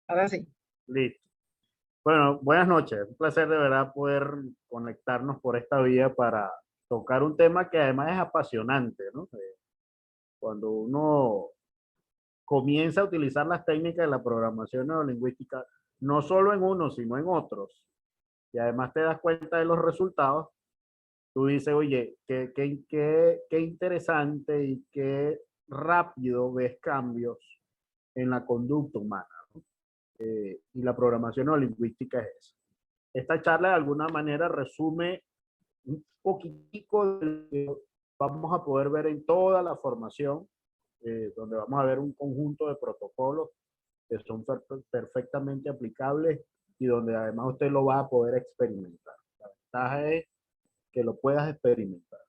Ahora sí. Listo. Bueno, buenas noches. Un placer de verdad poder conectarnos por esta vía para tocar un tema que además es apasionante, ¿no? Cuando uno comienza a utilizar las técnicas de la programación neurolingüística, no solo en uno, sino en otros, y además te das cuenta de los resultados, tú dices, oye, qué interesante y qué rápido ves cambios en la conducta humana. Y la programación neurolingüística es eso. Esta charla de alguna manera resume un poquitico de lo que vamos a poder ver en toda la formación, donde vamos a ver un conjunto de protocolos que son perfectamente aplicables y donde además usted lo va a poder experimentar. La ventaja es que lo puedas experimentar.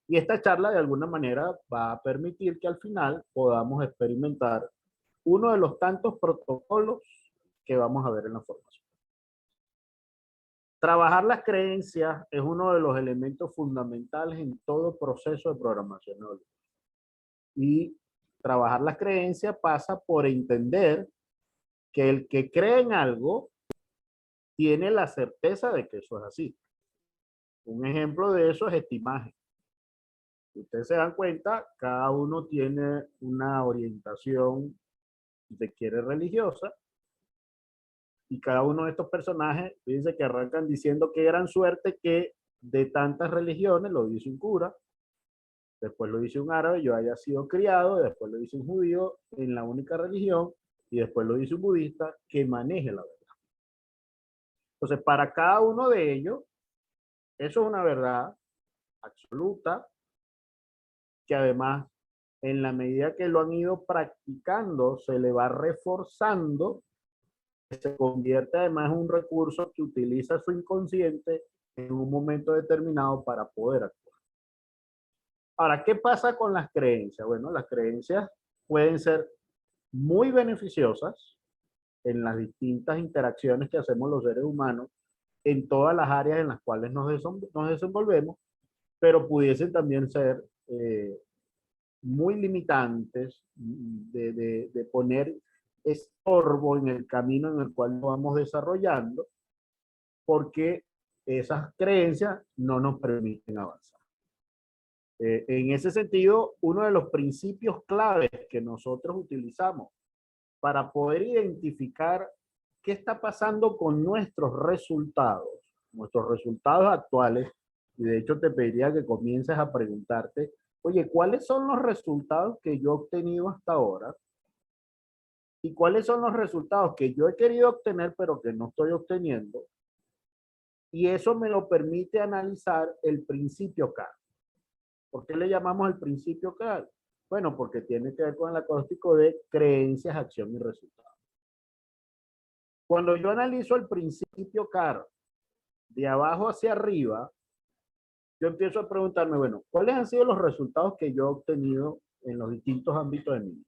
Y esta charla de alguna manera va a permitir que al final podamos experimentar uno de los tantos protocolos que vamos a ver en la formación. Trabajar las creencias es uno de los elementos fundamentales en todo proceso de programación neurolingüística. Y trabajar las creencias pasa por entender que el que cree en algo tiene la certeza de que eso es así. Un ejemplo de eso es esta imagen. Si ustedes se dan cuenta, cada uno tiene una orientación, si se quiere, religiosa, y cada uno de estos personajes, fíjense que arrancan diciendo que gran suerte que de tantas religiones, lo dice un cura, después lo dice un árabe, yo haya sido criado, después lo dice un judío en la única religión, y después lo dice un budista que maneje la verdad. Entonces, para cada uno de ellos, eso es una verdad absoluta, que además, en la medida que lo han ido practicando, se le va reforzando, se convierte además en un recurso que utiliza su inconsciente en un momento determinado para poder actuar. Ahora, ¿qué pasa con las creencias? Bueno, las creencias pueden ser muy beneficiosas en las distintas interacciones que hacemos los seres humanos en todas las áreas en las cuales nos desenvolvemos, pero pudiesen también ser muy limitantes de poner estorbo en el camino en el cual nos vamos desarrollando, porque esas creencias no nos permiten avanzar. En ese sentido, uno de los principios claves que nosotros utilizamos para poder identificar qué está pasando con nuestros resultados actuales, y de hecho te pediría que comiences a preguntarte, oye, ¿cuáles son los resultados que yo he obtenido hasta ahora? ¿Y cuáles son los resultados que yo he querido obtener pero que no estoy obteniendo? Y eso me lo permite analizar el principio CAR. ¿Por qué le llamamos el principio CAR? Bueno, porque tiene que ver con el acróstico de creencias, acción y resultado. Cuando yo analizo el principio CAR de abajo hacia arriba, yo empiezo a preguntarme, bueno, ¿cuáles han sido los resultados que yo he obtenido en los distintos ámbitos de mi vida?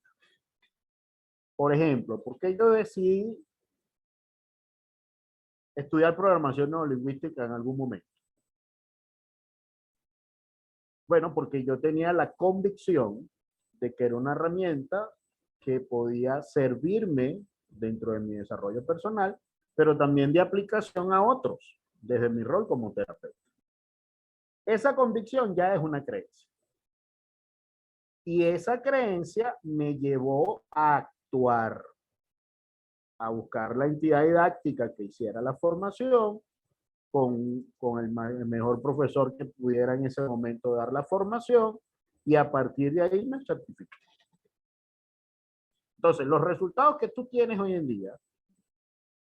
Por ejemplo, ¿por qué yo decidí estudiar programación neurolingüística en algún momento? Bueno, porque yo tenía la convicción de que era una herramienta que podía servirme dentro de mi desarrollo personal, pero también de aplicación a otros, desde mi rol como terapeuta. Esa convicción ya es una creencia. Y esa creencia me llevó a actuar, a buscar la entidad didáctica que hiciera la formación con el mejor profesor que pudiera en ese momento dar la formación, y a partir de ahí me certifiqué. Entonces, los resultados que tú tienes hoy en día,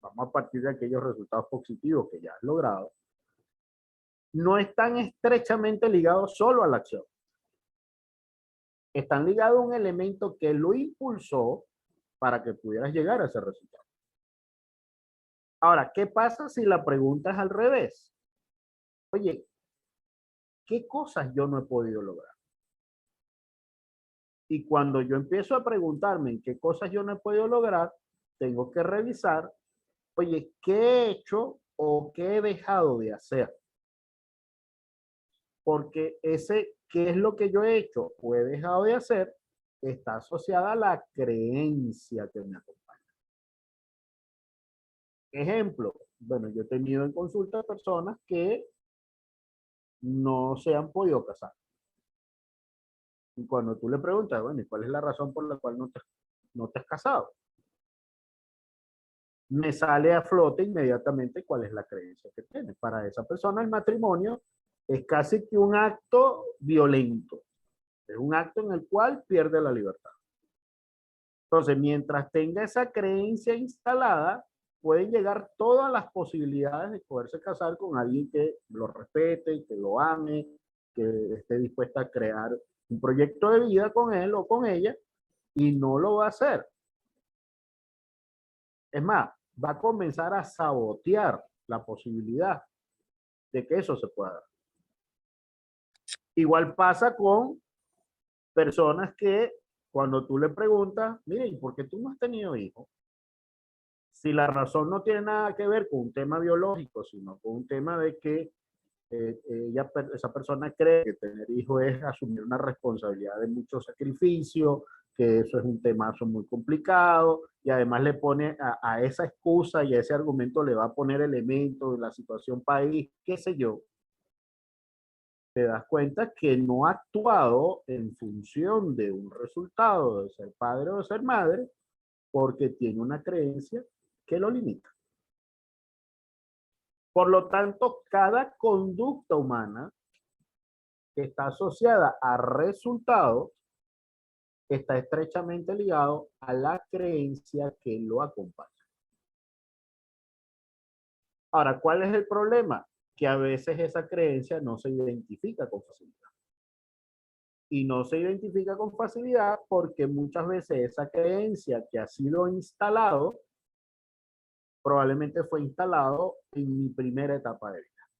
vamos a partir de aquellos resultados positivos que ya has logrado, no están estrechamente ligados solo a la acción. Están ligados a un elemento que lo impulsó para que pudieras llegar a ese resultado. Ahora, ¿qué pasa si la pregunta es al revés? Oye, ¿qué cosas yo no he podido lograr? Y cuando yo empiezo a preguntarme en qué cosas yo no he podido lograr, tengo que revisar, oye, ¿qué he hecho o qué he dejado de hacer? Porque ese, ¿qué es lo que yo he hecho o he dejado de hacer? Está asociada a la creencia que me acompaña. Ejemplo, bueno, yo he tenido en consulta personas que no se han podido casar. Y cuando tú le preguntas, bueno, ¿y cuál es la razón por la cual no te has casado? Me sale a flote inmediatamente cuál es la creencia que tiene. Para esa persona el matrimonio es casi que un acto violento. Es un acto en el cual pierde la libertad. Entonces, mientras tenga esa creencia instalada, pueden llegar todas las posibilidades de poderse casar con alguien que lo respete, que lo ame, que esté dispuesta a crear un proyecto de vida con él o con ella, y no lo va a hacer. Es más, va a comenzar a sabotear la posibilidad de que eso se pueda dar. Igual pasa con personas que cuando tú le preguntas, miren, ¿por qué tú no has tenido hijos? Si la razón no tiene nada que ver con un tema biológico, sino con un tema de que esa persona cree que tener hijos es asumir una responsabilidad de mucho sacrificio, que eso es un temazo muy complicado, y además le pone a esa excusa y a ese argumento le va a poner elementos de la situación país, qué sé yo, te das cuenta que no ha actuado en función de un resultado de ser padre o de ser madre, porque tiene una creencia que lo limita. Por lo tanto, cada conducta humana que está asociada a resultados está estrechamente ligado a la creencia que lo acompaña. Ahora, ¿cuál es el problema? Que a veces esa creencia no se identifica con facilidad. Y no se identifica con facilidad porque muchas veces esa creencia que ha sido instalado probablemente fue instalado en mi primera etapa de vida.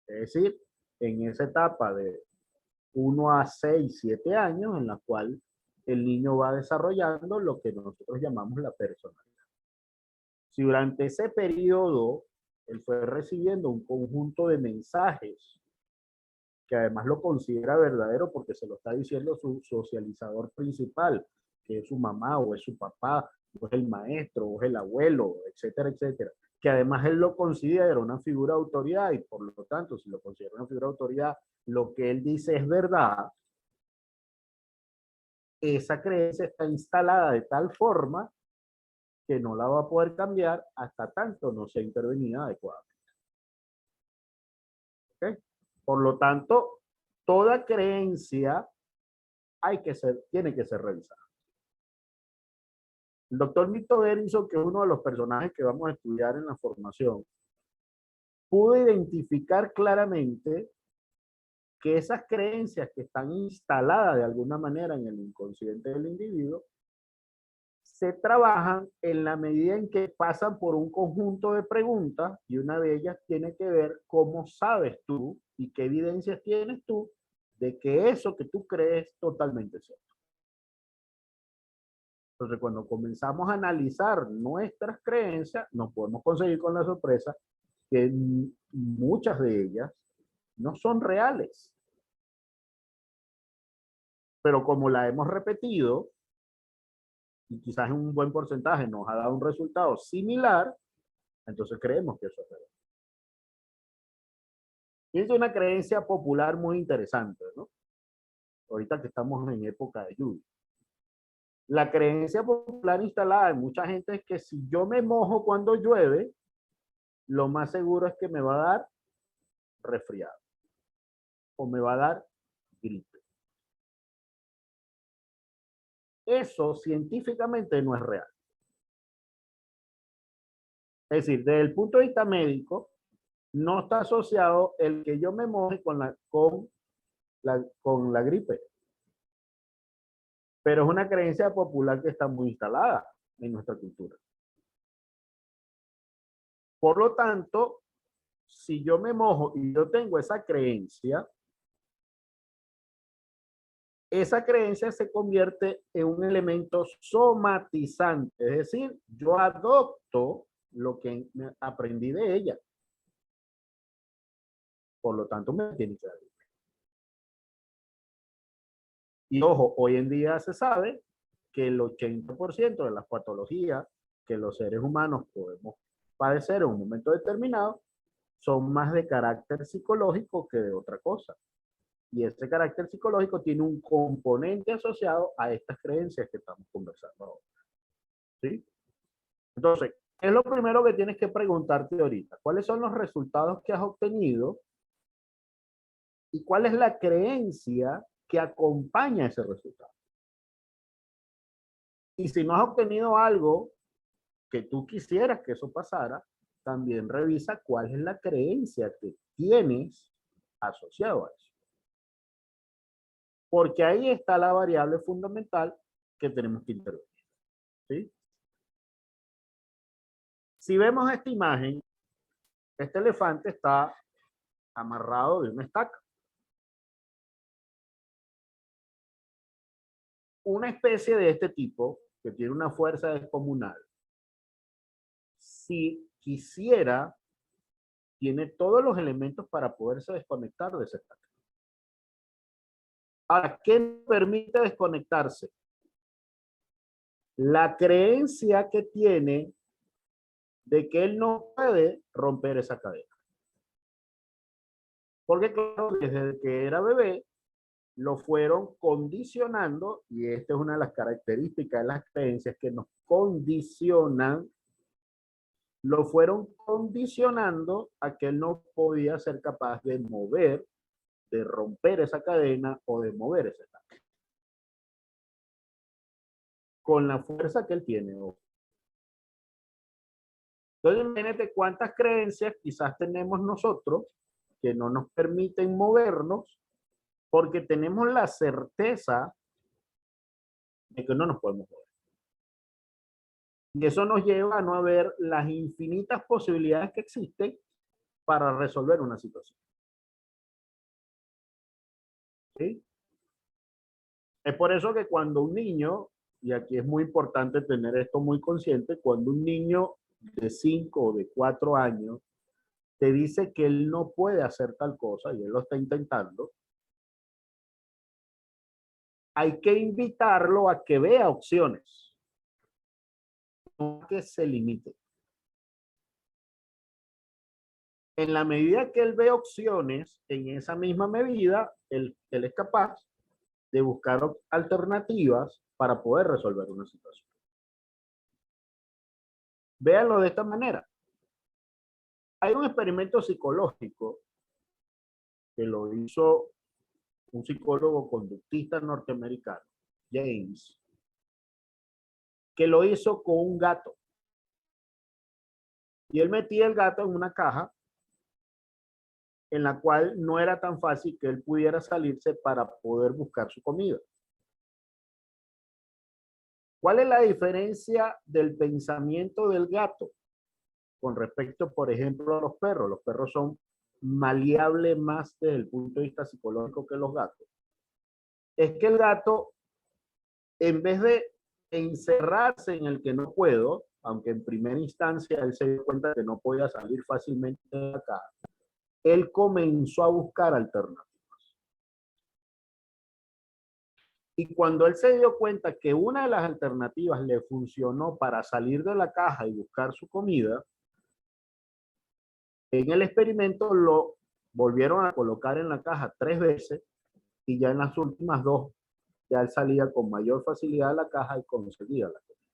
Es decir, en esa etapa de 1 a 6, 7 años en la cual el niño va desarrollando lo que nosotros llamamos la personalidad. Si durante ese periodo él fue recibiendo un conjunto de mensajes que además lo considera verdadero porque se lo está diciendo su socializador principal, que es su mamá o es su papá, o es el maestro, o es el abuelo, etcétera, etcétera, que además él lo considera una figura de autoridad y por lo tanto, si lo considera una figura de autoridad, lo que él dice es verdad, esa creencia está instalada de tal forma que no la va a poder cambiar hasta tanto no sea intervenida adecuadamente. ¿Okay? Por lo tanto, toda creencia tiene que ser revisada. El doctor Milton Erickson, que es uno de los personajes que vamos a estudiar en la formación, pudo identificar claramente que esas creencias que están instaladas de alguna manera en el inconsciente del individuo se trabajan en la medida en que pasan por un conjunto de preguntas y una de ellas tiene que ver cómo sabes tú y qué evidencias tienes tú de que eso que tú crees es totalmente cierto. Entonces, cuando comenzamos a analizar nuestras creencias, nos podemos conseguir con la sorpresa que muchas de ellas no son reales. Pero como la hemos repetido, y quizás en un buen porcentaje nos ha dado un resultado similar, entonces creemos que eso es real. Y es una creencia popular muy interesante, ¿no? Ahorita que estamos en época de lluvia. La creencia popular instalada en mucha gente es que si yo me mojo cuando llueve, lo más seguro es que me va a dar resfriado o me va a dar gripe. Eso científicamente no es real. Es decir, desde el punto de vista médico, no está asociado el que yo me moje con la gripe. Pero es una creencia popular que está muy instalada en nuestra cultura. Por lo tanto, si yo me mojo y yo tengo esa creencia se convierte en un elemento somatizante. Es decir, yo adopto lo que aprendí de ella. Por lo tanto, me tiene que dar. Y ojo, hoy en día se sabe que el 80% de las patologías que los seres humanos podemos padecer en un momento determinado son más de carácter psicológico que de otra cosa. Y ese carácter psicológico tiene un componente asociado a estas creencias que estamos conversando ahora. ¿Sí? Entonces, ¿qué es lo primero que tienes que preguntarte ahorita? ¿Cuáles son los resultados que has obtenido? ¿Y cuál es la creencia que acompaña ese resultado? Y si no has obtenido algo que tú quisieras que eso pasara, también revisa cuál es la creencia que tienes asociado a eso. Porque ahí está la variable fundamental que tenemos que intervenir. ¿Sí? Si vemos esta imagen, este elefante está amarrado de una estaca. Una especie de este tipo, que tiene una fuerza descomunal, si quisiera, tiene todos los elementos para poderse desconectar de esa estaca. Ahora, ¿qué permite desconectarse? La creencia que tiene de que él no puede romper esa cadena. Porque claro, desde que era bebé, lo fueron condicionando, y esta es una de las características de las creencias que nos condicionan, lo fueron condicionando a que él no podía ser capaz de mover, de romper esa cadena o de mover esa cadena. Con la fuerza que él tiene. Entonces, imagínate cuántas creencias quizás tenemos nosotros que no nos permiten movernos porque tenemos la certeza de que no nos podemos mover. Y eso nos lleva a no ver las infinitas posibilidades que existen para resolver una situación. ¿Sí? Es por eso que cuando un niño, y aquí es muy importante tener esto muy consciente, cuando un niño de 5 o de 4 años te dice que él no puede hacer tal cosa y él lo está intentando, hay que invitarlo a que vea opciones, no a que se limite. En la medida que él ve opciones, en esa misma medida, él es capaz de buscar alternativas para poder resolver una situación. Véanlo de esta manera. Hay un experimento psicológico que lo hizo un psicólogo conductista norteamericano, James, que lo hizo con un gato. Y él metía el gato en una caja en la cual no era tan fácil que él pudiera salirse para poder buscar su comida. ¿Cuál es la diferencia del pensamiento del gato con respecto, por ejemplo, a los perros? Los perros son maleables más desde el punto de vista psicológico que los gatos. Es que el gato, en vez de encerrarse en el que no puedo, aunque en primera instancia él se dio cuenta que no podía salir fácilmente de la caja, él comenzó a buscar alternativas. Y cuando él se dio cuenta que una de las alternativas le funcionó para salir de la caja y buscar su comida, en el experimento lo volvieron a colocar en la caja 3 veces y ya en las últimas 2 ya él salía con mayor facilidad de la caja y conseguía la comida.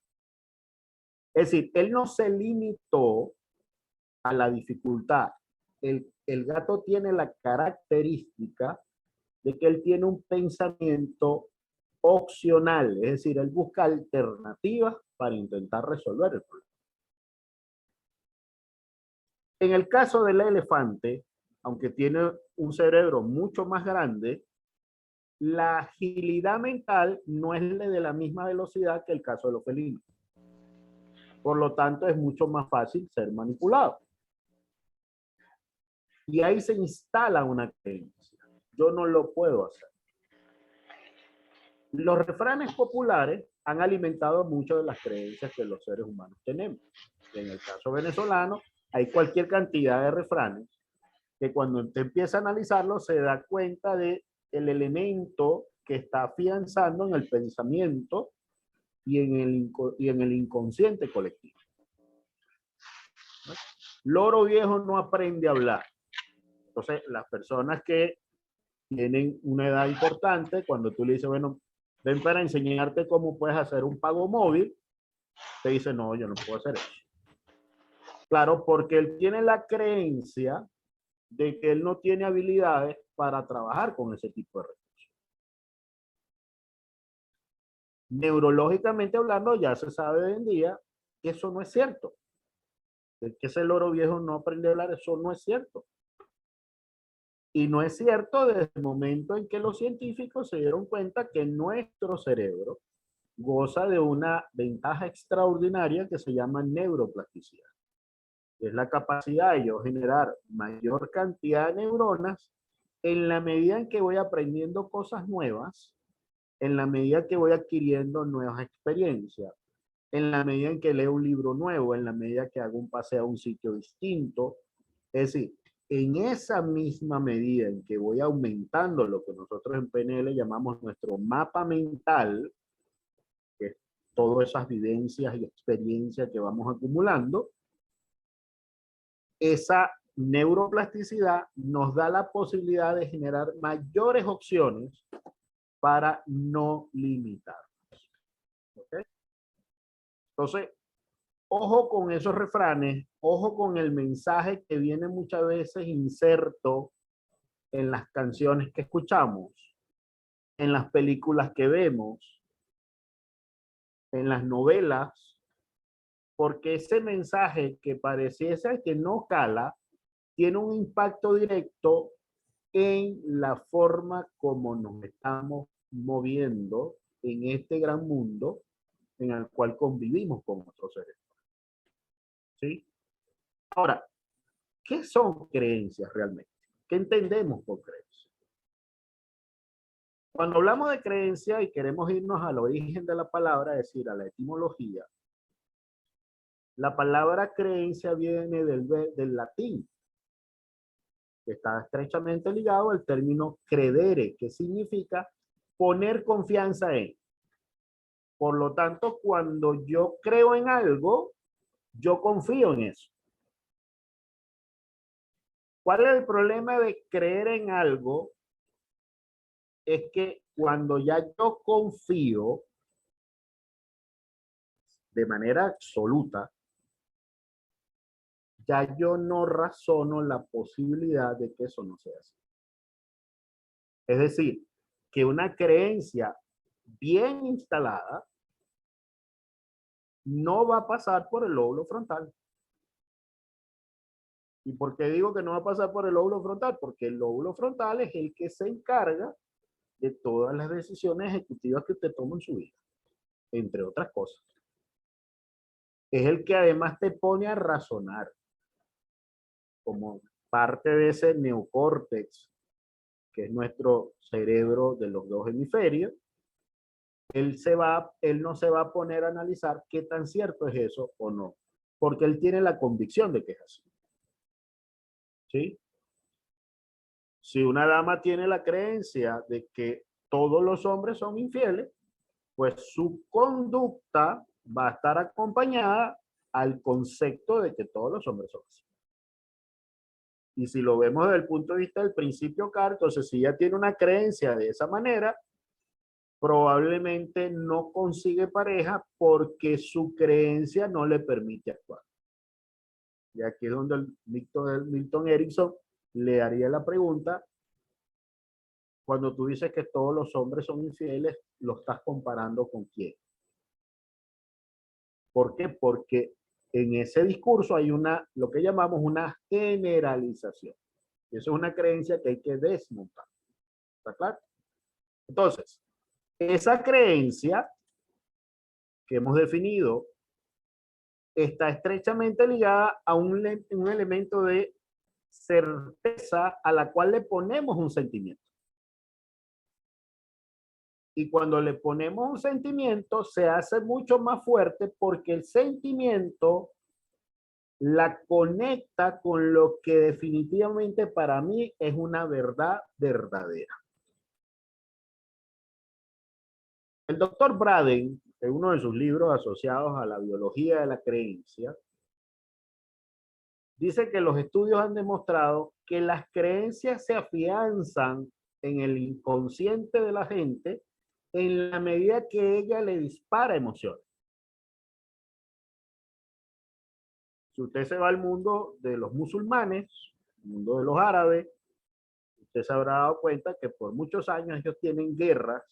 Es decir, él no se limitó a la dificultad. El gato tiene la característica de que él tiene un pensamiento opcional, es decir, él busca alternativas para intentar resolver el problema. En el caso del elefante, aunque tiene un cerebro mucho más grande, la agilidad mental no es de la misma velocidad que el caso de los felinos. Por lo tanto, es mucho más fácil ser manipulado. Y ahí se instala una creencia. Yo no lo puedo hacer. Los refranes populares han alimentado muchas de las creencias que los seres humanos tenemos. En el caso venezolano, hay cualquier cantidad de refranes que cuando usted empieza a analizarlo se da cuenta de el elemento que está afianzando en el pensamiento y en el inconsciente colectivo. ¿no? Loro viejo no aprende a hablar. Entonces, las personas que tienen una edad importante, cuando tú le dices, bueno, ven para enseñarte cómo puedes hacer un pago móvil, te dice, no, yo no puedo hacer eso. Claro, porque él tiene la creencia de que él no tiene habilidades para trabajar con ese tipo de recursos. Neurológicamente hablando, ya se sabe hoy en día que eso no es cierto. Que ese loro viejo no aprende a hablar, eso no es cierto. Y no es cierto desde el momento en que los científicos se dieron cuenta que nuestro cerebro goza de una ventaja extraordinaria que se llama neuroplasticidad. Es la capacidad de yo generar mayor cantidad de neuronas en la medida en que voy aprendiendo cosas nuevas, en la medida que voy adquiriendo nuevas experiencias, en la medida en que leo un libro nuevo, en la medida que hago un paseo a un sitio distinto. Es decir, en esa misma medida en que voy aumentando lo que nosotros en PNL llamamos nuestro mapa mental, que es todas esas vivencias y experiencias que vamos acumulando, esa neuroplasticidad nos da la posibilidad de generar mayores opciones para no limitar. ¿Okay? Entonces, ojo con esos refranes, ojo con el mensaje que viene muchas veces inserto en las canciones que escuchamos, en las películas que vemos, en las novelas, porque ese mensaje que pareciese que no cala, tiene un impacto directo en la forma como nos estamos moviendo en este gran mundo en el cual convivimos con otros seres. ¿Sí? Ahora, ¿qué son creencias realmente? ¿Qué entendemos por creencia? Cuando hablamos de creencia y queremos irnos al origen de la palabra, es decir, a la etimología, la palabra creencia viene del latín, que está estrechamente ligado al término credere, que significa poner confianza en. Por lo tanto, cuando yo creo en algo, yo confío en eso. ¿Cuál es el problema de creer en algo? Es que cuando ya yo confío de manera absoluta, ya yo no razono la posibilidad de que eso no sea así. Es decir, que una creencia bien instalada no va a pasar por el lóbulo frontal. ¿Y por qué digo que no va a pasar por el lóbulo frontal? Porque el lóbulo frontal es el que se encarga de todas las decisiones ejecutivas que usted toma en su vida, entre otras cosas. Es el que además te pone a razonar como parte de ese neocórtex, que es nuestro cerebro de los dos hemisferios. Él no se va a poner a analizar qué tan cierto es eso o no, porque él tiene la convicción de que es así. ¿Sí? Si una dama tiene la creencia de que todos los hombres son infieles, pues su conducta va a estar acompañada al concepto de que todos los hombres son así. Y si lo vemos desde el punto de vista del principio CAR, entonces si ella tiene una creencia de esa manera, probablemente no consigue pareja porque su creencia no le permite actuar. Y aquí es donde el Milton Erickson le haría la pregunta, cuando tú dices que todos los hombres son infieles, ¿lo estás comparando con quién? ¿Por qué? Porque en ese discurso hay lo que llamamos una generalización. Y eso es una creencia que hay que desmontar. ¿Está claro? Entonces, esa creencia que hemos definido está estrechamente ligada a un elemento de certeza a la cual le ponemos un sentimiento. Y cuando le ponemos un sentimiento, se hace mucho más fuerte porque el sentimiento la conecta con lo que definitivamente para mí es una verdad verdadera. El doctor Braden, en uno de sus libros asociados a la biología de la creencia, Dice que los estudios han demostrado que las creencias se afianzan en el inconsciente de la gente en la medida que ella le dispara emociones. Si usted se va al mundo de los musulmanes, el mundo de los árabes, usted se habrá dado cuenta que por muchos años ellos tienen guerras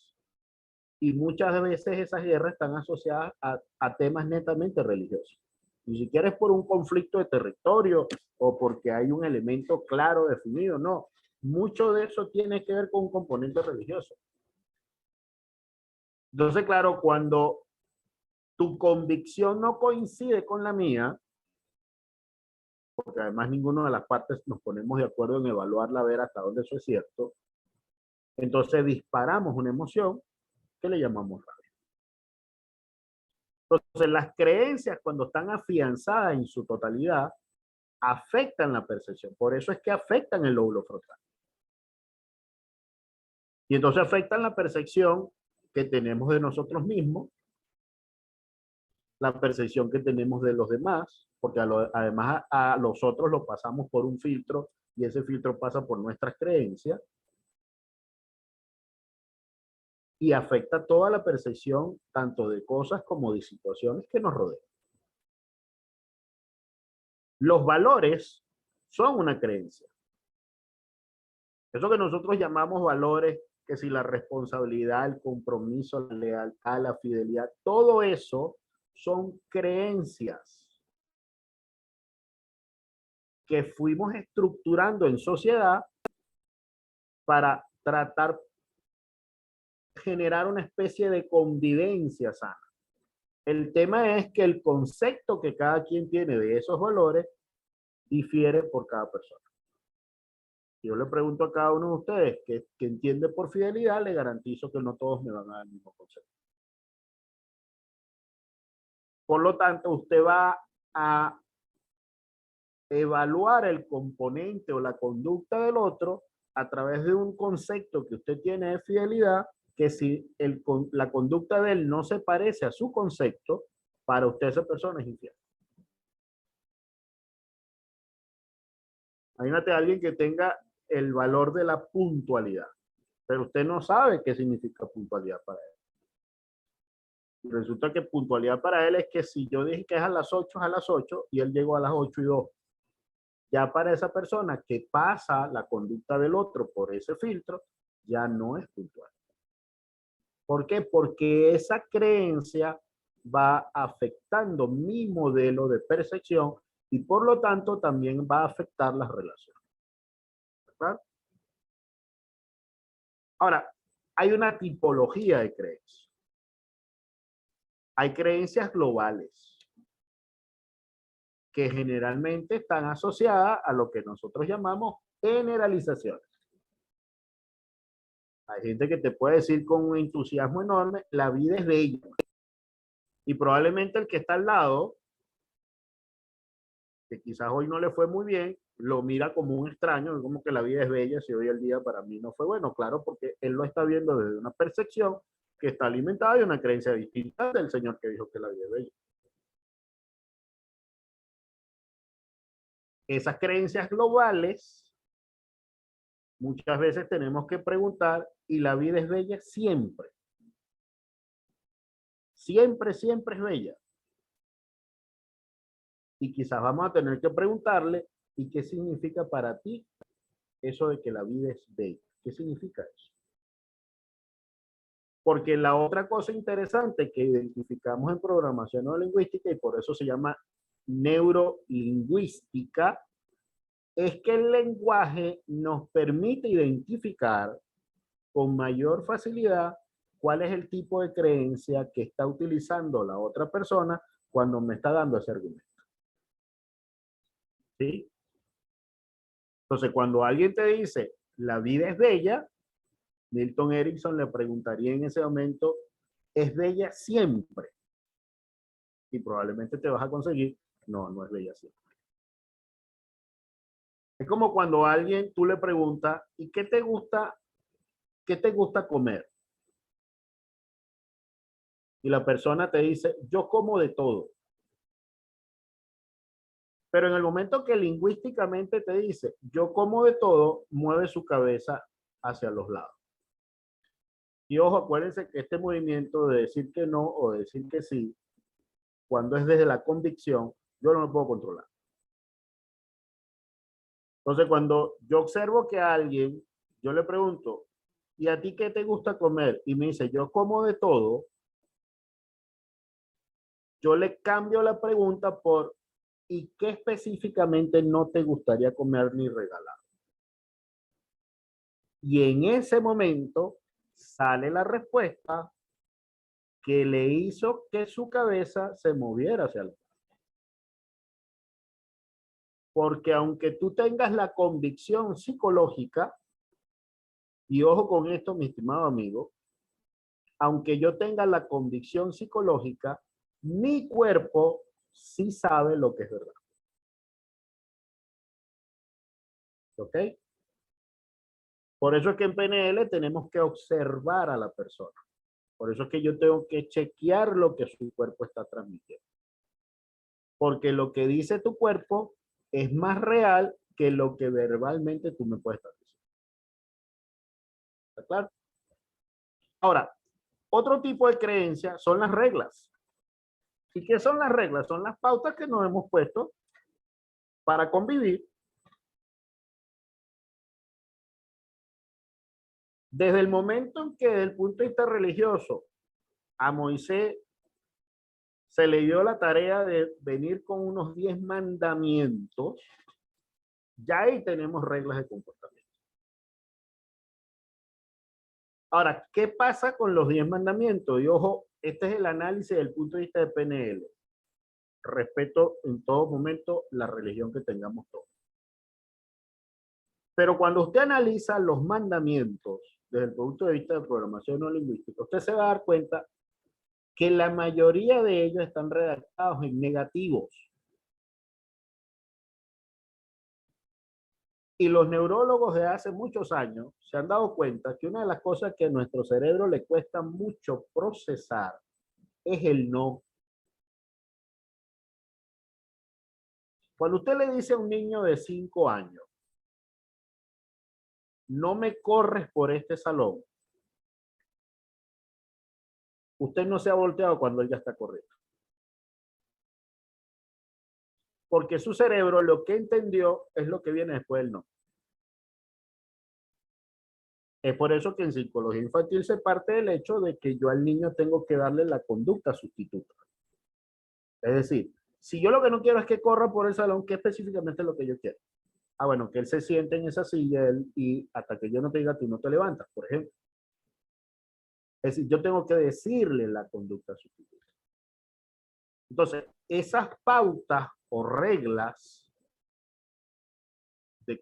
y muchas veces esas guerras están asociadas a temas netamente religiosos. Ni siquiera es por un conflicto de territorio o porque hay un elemento claro definido, no. Mucho de eso tiene que ver con un componente religioso. Entonces, claro, cuando tu convicción no coincide con la mía, porque además ninguna de las partes nos ponemos de acuerdo en evaluarla, a ver hasta dónde eso es cierto, entonces disparamos una emoción que le llamamos rabia. Entonces, las creencias cuando están afianzadas en su totalidad, afectan la percepción. Por eso es que afectan el lóbulo frontal. Y entonces afectan la percepción que tenemos de nosotros mismos, la percepción que tenemos de los demás, porque además a los otros lo pasamos por un filtro y ese filtro pasa por nuestras creencias y afecta toda la percepción tanto de cosas como de situaciones que nos rodean. Los valores son una creencia. Eso que nosotros llamamos valores, que si la responsabilidad, el compromiso, la lealtad, la fidelidad, todo eso son creencias que fuimos estructurando en sociedad para tratar de generar una especie de convivencia sana. El tema es que el concepto que cada quien tiene de esos valores difiere por cada persona. Yo le pregunto a cada uno de ustedes que entiende por fidelidad, le garantizo que no todos me van a dar el mismo concepto. Por lo tanto, usted va a evaluar el componente o la conducta del otro a través de un concepto que usted tiene de fidelidad, que si la conducta de él no se parece a su concepto, para usted esa persona es infiel. Imagínate a alguien que tenga el valor de la puntualidad, pero usted no sabe qué significa puntualidad para él. Y resulta que puntualidad para él es que si yo dije que es a las 8, es a las 8 y él llegó a las 8:02. Ya para esa persona que pasa la conducta del otro por ese filtro, ya no es puntual. ¿Por qué? Porque esa creencia va afectando mi modelo de percepción y por lo tanto también va a afectar las relaciones. ¿Verdad? Ahora, hay una tipología de creencias. Hay creencias globales que generalmente están asociadas a lo que nosotros llamamos generalizaciones. Hay gente que te puede decir con un entusiasmo enorme, la vida es bella. Y probablemente el que está al lado, que quizás hoy no le fue muy bien, lo mira como un extraño, como que la vida es bella si hoy el día para mí no fue bueno. Claro, porque él lo está viendo desde una percepción que está alimentada de una creencia distinta del señor que dijo que la vida es bella. Esas creencias globales, muchas veces tenemos que preguntar, ¿y la vida es bella? Siempre. Siempre, siempre es bella. Y quizás vamos a tener que preguntarle, ¿y qué significa para ti eso de que la vida es bella? ¿Qué significa eso? Porque la otra cosa interesante que identificamos en programación neurolingüística, y por eso se llama neurolingüística, es que el lenguaje nos permite identificar con mayor facilidad cuál es el tipo de creencia que está utilizando la otra persona cuando me está dando ese argumento. ¿Sí? Entonces, cuando alguien te dice, la vida es bella, Milton Erickson le preguntaría en ese momento, ¿es bella siempre? Y probablemente te vas a conseguir, no, no es bella siempre. Es como cuando a alguien tú le preguntas, ¿y qué te gusta comer? Y la persona te dice, yo como de todo. Pero en el momento que lingüísticamente te dice, yo como de todo, mueve su cabeza hacia los lados. Y ojo, acuérdense que este movimiento de decir que no o de decir que sí, cuando es desde la convicción, yo no lo puedo controlar. Entonces, cuando yo observo que a alguien, yo le pregunto, ¿y a ti qué te gusta comer? Y me dice, yo como de todo, yo le cambio la pregunta por, ¿y qué específicamente no te gustaría comer ni regalar? Y en ese momento sale la respuesta que le hizo que su cabeza se moviera hacia el lado. Porque aunque tú tengas la convicción psicológica, y ojo con esto, mi estimado amigo, aunque yo tenga la convicción psicológica, mi cuerpo sí sabe lo que es verdad. ¿Ok? Por eso es que en PNL tenemos que observar a la persona. Por eso es que yo tengo que chequear lo que su cuerpo está transmitiendo. Porque lo que dice tu cuerpo es más real que lo que verbalmente tú me puedes estar diciendo. ¿Está claro? Ahora, otro tipo de creencia son las reglas. ¿Y qué son las reglas? Son las pautas que nos hemos puesto para convivir. Desde el momento en que, desde el punto de vista religioso, a Moisés se le dio la tarea de venir con unos 10 mandamientos, ya ahí tenemos reglas de comportamiento. Ahora, ¿qué pasa con los 10 mandamientos? Y ojo, este es el análisis desde el punto de vista de PNL. Respeto en todo momento la religión que tengamos todos. Pero cuando usted analiza los mandamientos desde el punto de vista de programación no lingüística, usted se va a dar cuenta que la mayoría de ellos están redactados en negativos. Y los neurólogos de hace muchos años se han dado cuenta que una de las cosas que a nuestro cerebro le cuesta mucho procesar es el no. Cuando usted le dice a un niño de 5 años, no me corres por este salón, usted no se ha volteado cuando él ya está corriendo. Porque su cerebro lo que entendió es lo que viene después del no. Es por eso que en psicología infantil se parte del hecho de que yo al niño tengo que darle la conducta sustituta. Es decir, si yo lo que no quiero es que corra por el salón, ¿qué específicamente es lo que yo quiero? Ah, bueno, que él se siente en esa silla y hasta que yo no te diga, tú no te levantas, por ejemplo. Es decir, yo tengo que decirle la conducta sustituta. Entonces, esas pautas o reglas de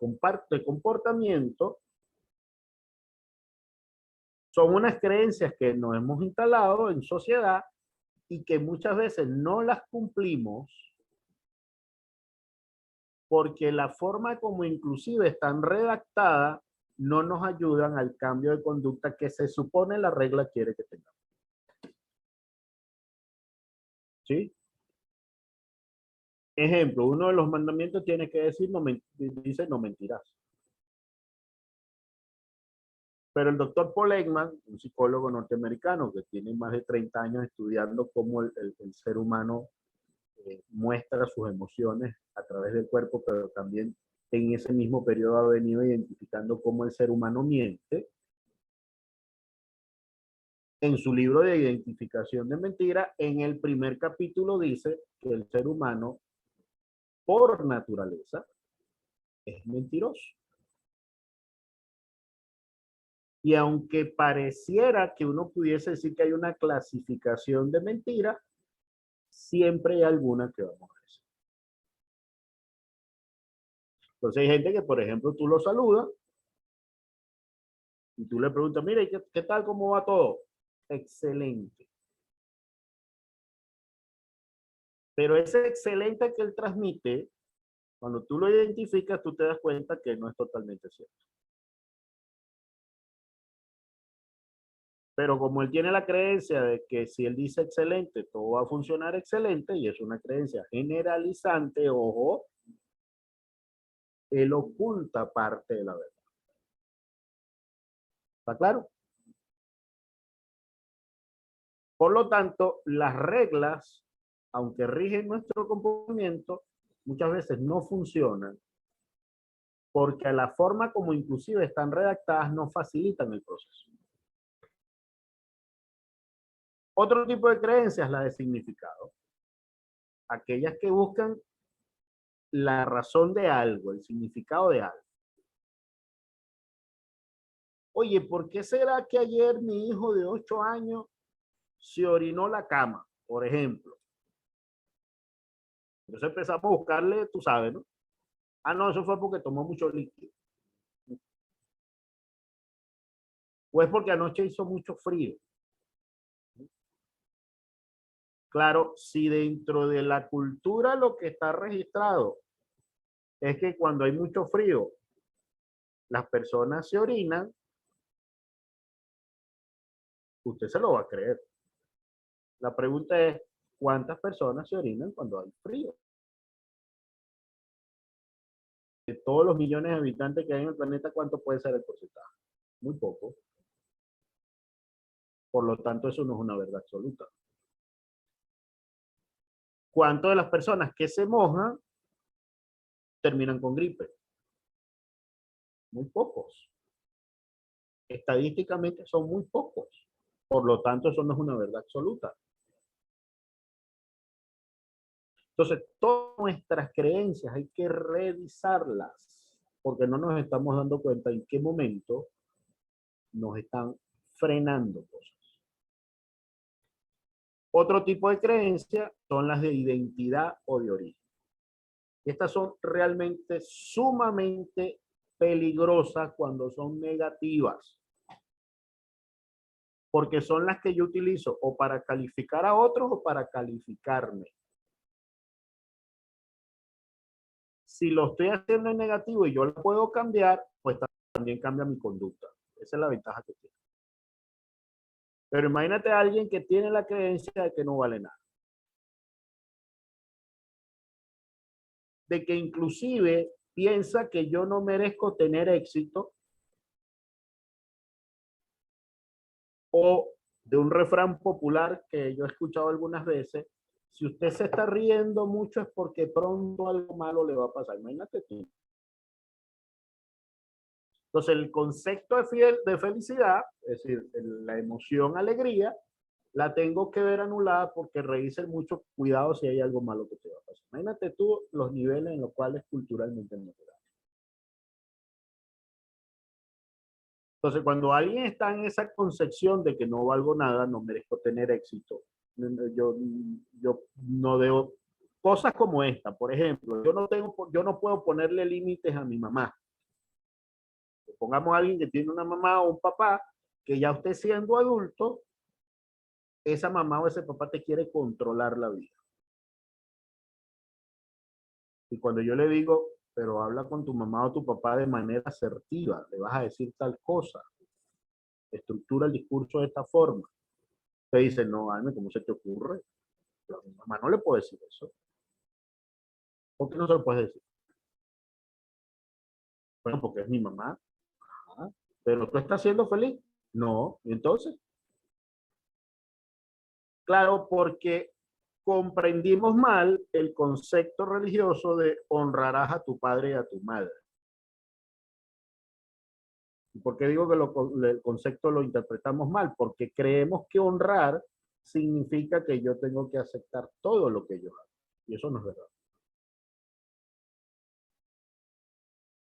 comportamiento son unas creencias que nos hemos instalado en sociedad y que muchas veces no las cumplimos porque la forma como inclusive están redactadas no nos ayudan al cambio de conducta que se supone la regla quiere que tengamos. ¿Sí? Ejemplo, uno de los mandamientos tiene que decir, dice no mentirás. Pero el doctor Paul Ekman, un psicólogo norteamericano que tiene más de 30 años estudiando cómo el ser humano muestra sus emociones a través del cuerpo, pero también en ese mismo periodo ha venido identificando cómo el ser humano miente. En su libro de identificación de mentira, en el primer capítulo dice que el ser humano, por naturaleza, es mentiroso. Y aunque pareciera que uno pudiese decir que hay una clasificación de mentira, siempre hay alguna que vamos a decir. Entonces hay gente que, por ejemplo, tú lo saludas y tú le preguntas, mire, ¿qué tal? ¿Cómo va todo? Excelente. Pero ese excelente que él transmite, cuando tú lo identificas, tú te das cuenta que no es totalmente cierto. Pero como él tiene la creencia de que si él dice excelente, todo va a funcionar excelente, y es una creencia generalizante, ojo, él oculta parte de la verdad. ¿Está claro? Por lo tanto, las reglas, aunque rigen nuestro comportamiento, muchas veces no funcionan porque la forma como inclusive están redactadas no facilitan el proceso. Otro tipo de creencias, la de significado. Aquellas que buscan la razón de algo, el significado de algo. Oye, ¿por qué será que ayer mi hijo de 8 años se orinó la cama, por ejemplo? Entonces empezamos a buscarle, tú sabes, ¿no? Ah, no, eso fue porque tomó mucho líquido. O es porque anoche hizo mucho frío. Claro, si dentro de la cultura lo que está registrado es que cuando hay mucho frío, las personas se orinan, usted se lo va a creer. La pregunta es, ¿cuántas personas se orinan cuando hay frío? De todos los millones de habitantes que hay en el planeta, ¿cuánto puede ser el porcentaje? Muy poco. Por lo tanto, eso no es una verdad absoluta. ¿Cuánto de las personas que se mojan terminan con gripe? Muy pocos. Estadísticamente son muy pocos. Por lo tanto, eso no es una verdad absoluta. Entonces, todas nuestras creencias hay que revisarlas, porque no nos estamos dando cuenta en qué momento nos están frenando cosas. Otro tipo de creencias son las de identidad o de origen. Estas son realmente sumamente peligrosas cuando son negativas, porque son las que yo utilizo o para calificar a otros o para calificarme. Si lo estoy haciendo en negativo y yo lo puedo cambiar, pues también cambia mi conducta. Esa es la ventaja que tiene. Pero imagínate a alguien que tiene la creencia de que no vale nada. De que inclusive piensa que yo no merezco tener éxito, o de un refrán popular que yo he escuchado algunas veces: si usted se está riendo mucho es porque pronto algo malo le va a pasar. Imagínate tú. Entonces el concepto de felicidad, es decir, la emoción, alegría, la tengo que ver anulada porque reírse mucho, cuidado si hay algo malo que te va a pasar. Imagínate tú los niveles en los cuales culturalmente no te da. Entonces, cuando alguien está en esa concepción de que no valgo nada, no merezco tener éxito, yo, yo no debo, cosas como esta, por ejemplo, yo no puedo ponerle límites a mi mamá. Pongamos a alguien que tiene una mamá o un papá, que ya usted siendo adulto, esa mamá o ese papá te quiere controlar la vida. Y cuando yo le digo, pero habla con tu mamá o tu papá de manera asertiva, le vas a decir tal cosa, estructura el discurso de esta forma. Te dice, no, Alme, ¿cómo se te ocurre? Pero a mi mamá no le puedo decir eso. ¿Por qué no se lo puedes decir? Bueno, porque es mi mamá. Ajá. Pero tú estás siendo feliz. No. ¿Y entonces? Claro, porque comprendimos mal el concepto religioso de honrarás a tu padre y a tu madre. ¿Y por qué digo que el concepto lo interpretamos mal? Porque creemos que honrar significa que yo tengo que aceptar todo lo que ellos hago. Y eso no es verdad.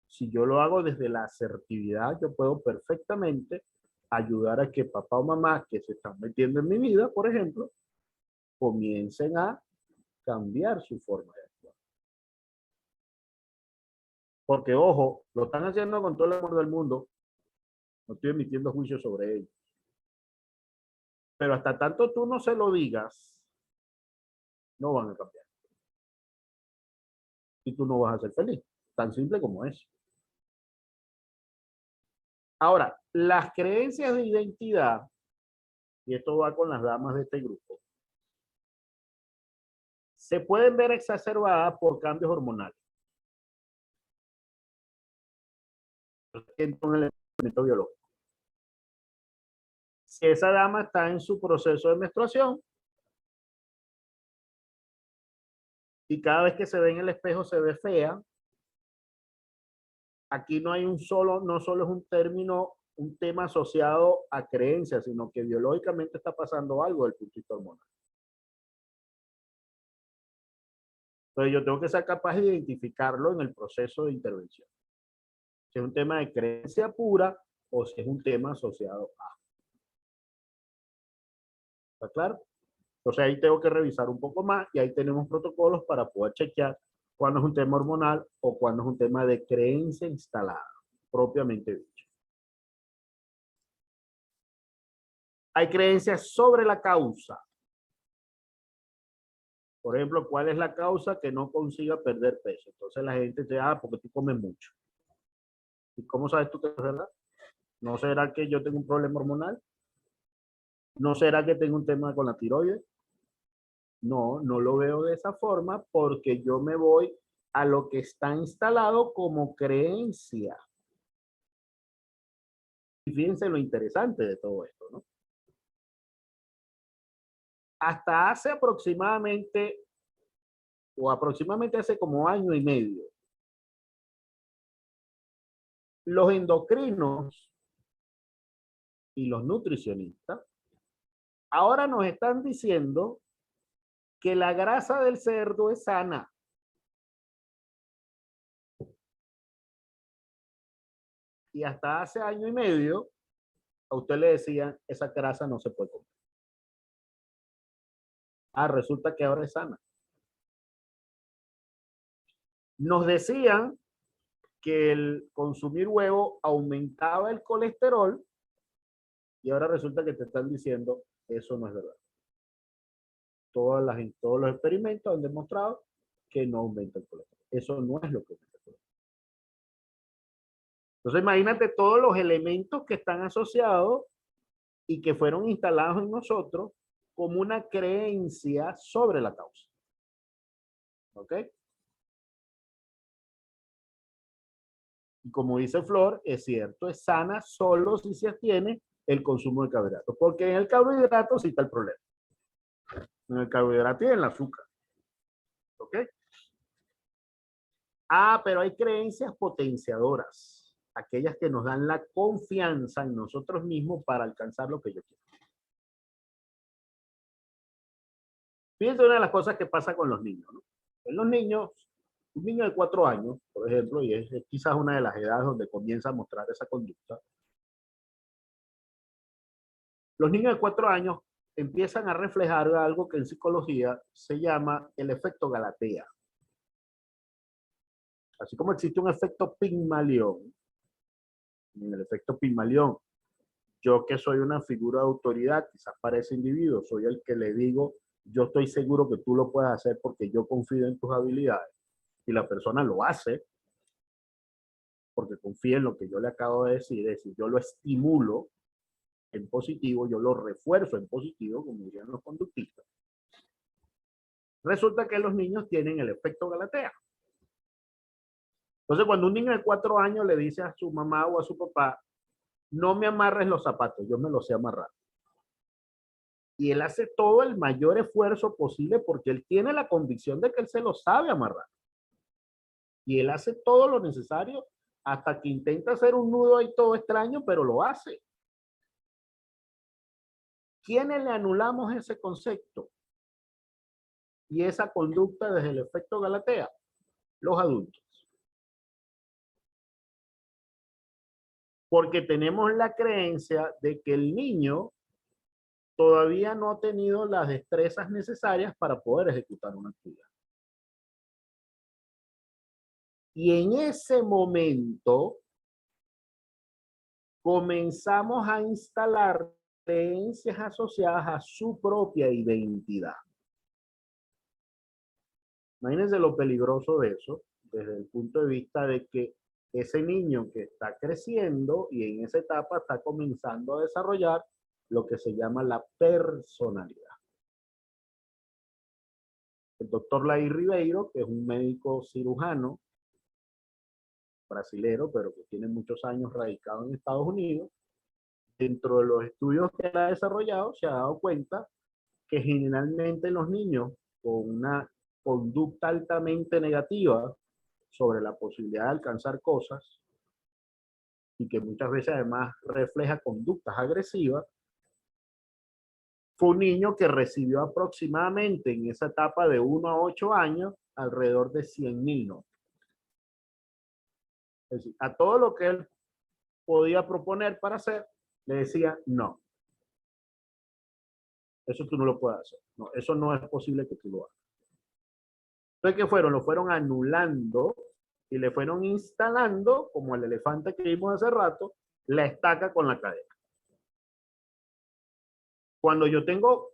Si yo lo hago desde la asertividad, yo puedo perfectamente ayudar a que papá o mamá que se están metiendo en mi vida, por ejemplo, comiencen a cambiar su forma de actuar. Porque, ojo, lo están haciendo con todo el amor del mundo, no estoy emitiendo juicios sobre ellos. Pero hasta tanto tú no se lo digas, no van a cambiar. Y tú no vas a ser feliz. Tan simple como eso. Ahora, las creencias de identidad, y esto va con las damas de este grupo, se pueden ver exacerbadas por cambios hormonales. Entra un elemento biológico. Si esa dama está en su proceso de menstruación y cada vez que se ve en el espejo se ve fea, aquí no hay no solo es un término, un tema asociado a creencias, sino que biológicamente está pasando algo del punto de vista hormonal. Entonces yo tengo que ser capaz de identificarlo en el proceso de intervención. Si es un tema de creencia pura o si es un tema asociado a. ¿Está claro? Entonces ahí tengo que revisar un poco más y ahí tenemos protocolos para poder chequear cuándo es un tema hormonal o cuándo es un tema de creencia instalada, propiamente dicho. Hay creencias sobre la causa. Por ejemplo, ¿cuál es la causa que no consiga perder peso? Entonces la gente dice, porque tú comes mucho. ¿Y cómo sabes tú que es verdad? ¿No será que yo tengo un problema hormonal? ¿No será que tengo un tema con la tiroides? No, no lo veo de esa forma porque yo me voy a lo que está instalado como creencia. Y fíjense lo interesante de todo esto, ¿no? Hasta hace aproximadamente hace como año y medio, los endocrinos y los nutricionistas ahora nos están diciendo que la grasa del cerdo es sana. Y hasta hace año y medio, a usted le decían, esa grasa no se puede comer. Resulta que ahora es sana. Nos decían que el consumir huevo aumentaba el colesterol y ahora resulta que te están diciendo, eso no es verdad. Todos los experimentos han demostrado que no aumenta el colesterol. Eso no es lo que aumenta el colesterol. Entonces imagínate todos los elementos que están asociados y que fueron instalados en nosotros como una creencia sobre la causa. ¿Ok? Y como dice Flor, es cierto, es sana solo si se abstiene el consumo de carbohidratos, porque en el carbohidrato sí está el problema. En el carbohidrato y en el azúcar. ¿Ok? Pero hay creencias potenciadoras, aquellas que nos dan la confianza en nosotros mismos para alcanzar lo que yo quiero. Fíjense una de las cosas que pasa con los niños, ¿no? En los niños, un niño de 4 años, por ejemplo, y es quizás una de las edades donde comienza a mostrar esa conducta, los niños de 4 años empiezan a reflejar algo que en psicología se llama el efecto Galatea. Así como existe un efecto Pigmalión, en el efecto Pigmalión, yo que soy una figura de autoridad, quizás para ese individuo, soy el que le digo, yo estoy seguro que tú lo puedes hacer porque yo confío en tus habilidades. Y la persona lo hace porque confía en lo que yo le acabo de decir, es decir, yo lo estimulo en positivo, yo lo refuerzo en positivo, como dirían los conductistas. Resulta que los niños tienen el efecto Galatea. Entonces, cuando un niño de 4 años le dice a su mamá o a su papá, no me amarres los zapatos, yo me los sé amarrar. Y él hace todo el mayor esfuerzo posible porque él tiene la convicción de que él se lo sabe amarrar. Y él hace todo lo necesario hasta que intenta hacer un nudo ahí todo extraño, pero lo hace. ¿Quiénes le anulamos ese concepto y esa conducta desde el efecto Galatea? Los adultos. Porque tenemos la creencia de que el niño todavía no ha tenido las destrezas necesarias para poder ejecutar una actividad. Y en ese momento comenzamos a instalar creencias asociadas a su propia identidad. Imagínense lo peligroso de eso, desde el punto de vista de que ese niño que está creciendo y en esa etapa está comenzando a desarrollar lo que se llama la personalidad. El doctor Lai Ribeiro, que es un médico cirujano brasilero, pero que tiene muchos años radicado en Estados Unidos, dentro de los estudios que ha desarrollado, se ha dado cuenta que generalmente los niños con una conducta altamente negativa sobre la posibilidad de alcanzar cosas y que muchas veces además refleja conductas agresivas, fue un niño que recibió aproximadamente en esa etapa de 1 a 8 años alrededor de 100.000 no. Es decir, a todo lo que él podía proponer para hacer, le decía no. Eso tú no lo puedes hacer. No, eso no es posible que tú lo hagas. Entonces, ¿qué fueron? Lo fueron anulando y le fueron instalando, como el elefante que vimos hace rato, la estaca con la cadena. Cuando yo tengo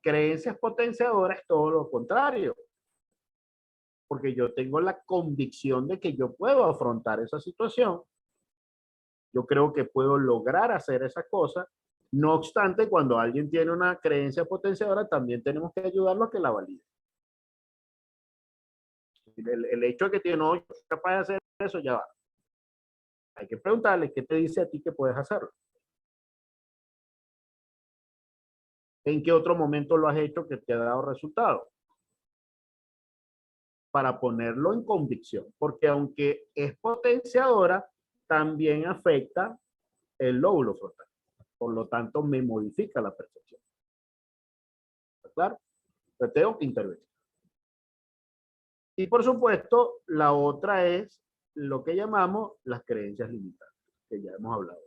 creencias potenciadoras, es todo lo contrario. Porque yo tengo la convicción de que yo puedo afrontar esa situación. Yo creo que puedo lograr hacer esa cosa. No obstante, cuando alguien tiene una creencia potenciadora, también tenemos que ayudarlo a que la valide. El hecho de que tiene, no, yo soy capaz de hacer eso, ya va. Hay que preguntarle qué te dice a ti que puedes hacerlo. ¿En qué otro momento lo has hecho que te ha dado resultado? Para ponerlo en convicción. Porque aunque es potenciadora, también afecta el lóbulo frontal. Por lo tanto, me modifica la percepción. ¿Está claro? Pero tengo que intervenir. Y por supuesto, la otra es lo que llamamos las creencias limitantes, que ya hemos hablado.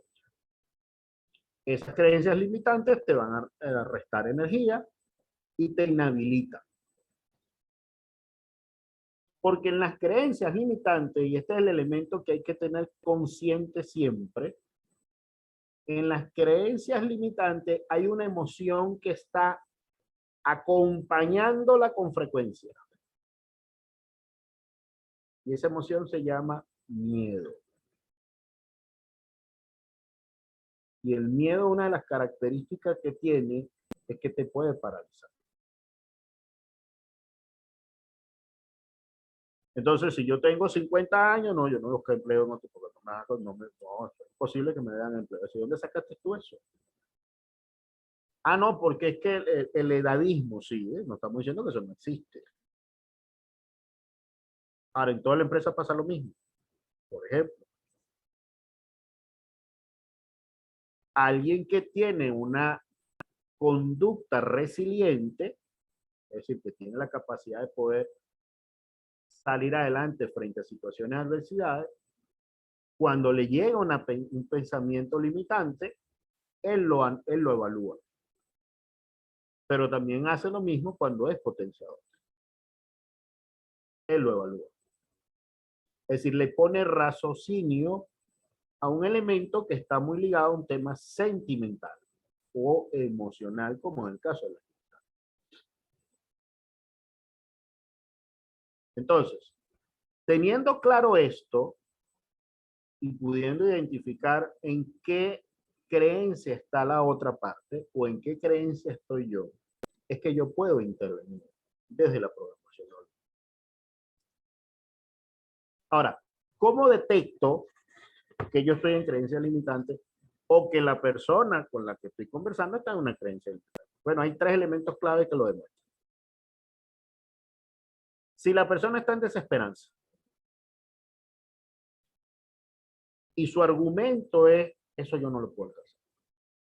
Esas creencias limitantes te van a restar energía y te inhabilitan. Porque en las creencias limitantes, y este es el elemento que hay que tener consciente siempre, en las creencias limitantes hay una emoción que está acompañándola con frecuencia. Y esa emoción se llama miedo. Y el miedo, una de las características que tiene, es que te puede paralizar. Entonces, si yo tengo 50 años, no, yo no busco empleo en otro, porque no, es imposible que me den empleo. ¿De dónde sacaste tú eso? Ah, no, porque es que el edadismo, sí, no estamos diciendo que eso no existe. Ahora, en toda la empresa pasa lo mismo. Por ejemplo, alguien que tiene una conducta resiliente, es decir, que tiene la capacidad de poder salir adelante frente a situaciones de adversidades, cuando le llega un pensamiento limitante, él lo evalúa. Pero también hace lo mismo cuando es potenciador. Él lo evalúa. Es decir, le pone raciocinio a un elemento que está muy ligado a un tema sentimental o emocional, como en el caso de la amistad. Entonces, teniendo claro esto y pudiendo identificar en qué creencia está la otra parte o en qué creencia estoy yo, es que yo puedo intervenir desde la programación. Ahora, ¿cómo detecto que yo estoy en creencia limitante o que la persona con la que estoy conversando está en una creencia limitante? Bueno, hay 3 elementos clave que lo demuestran. Si la persona está en desesperanza y su argumento es, eso yo no lo puedo hacer,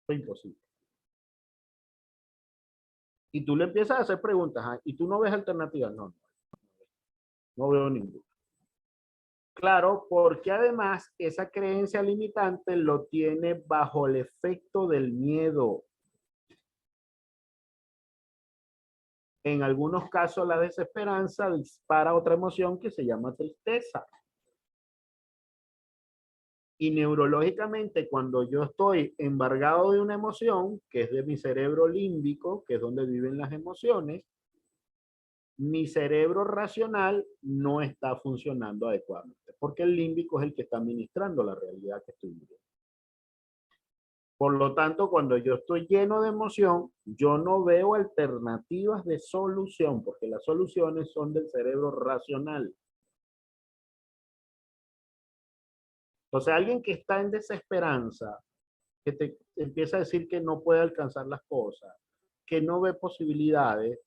es imposible. Y tú le empiezas a hacer preguntas, ¿ah? Y tú no ves alternativas, no veo ninguna. Claro, porque además esa creencia limitante lo tiene bajo el efecto del miedo. En algunos casos la desesperanza dispara otra emoción que se llama tristeza. Y neurológicamente, cuando yo estoy embargado de una emoción, que es de mi cerebro límbico, que es donde viven las emociones, mi cerebro racional no está funcionando adecuadamente, porque el límbico es el que está administrando la realidad que estoy viviendo. Por lo tanto, cuando yo estoy lleno de emoción, yo no veo alternativas de solución, porque las soluciones son del cerebro racional. Entonces, alguien que está en desesperanza, que te empieza a decir que no puede alcanzar las cosas, que no ve posibilidades,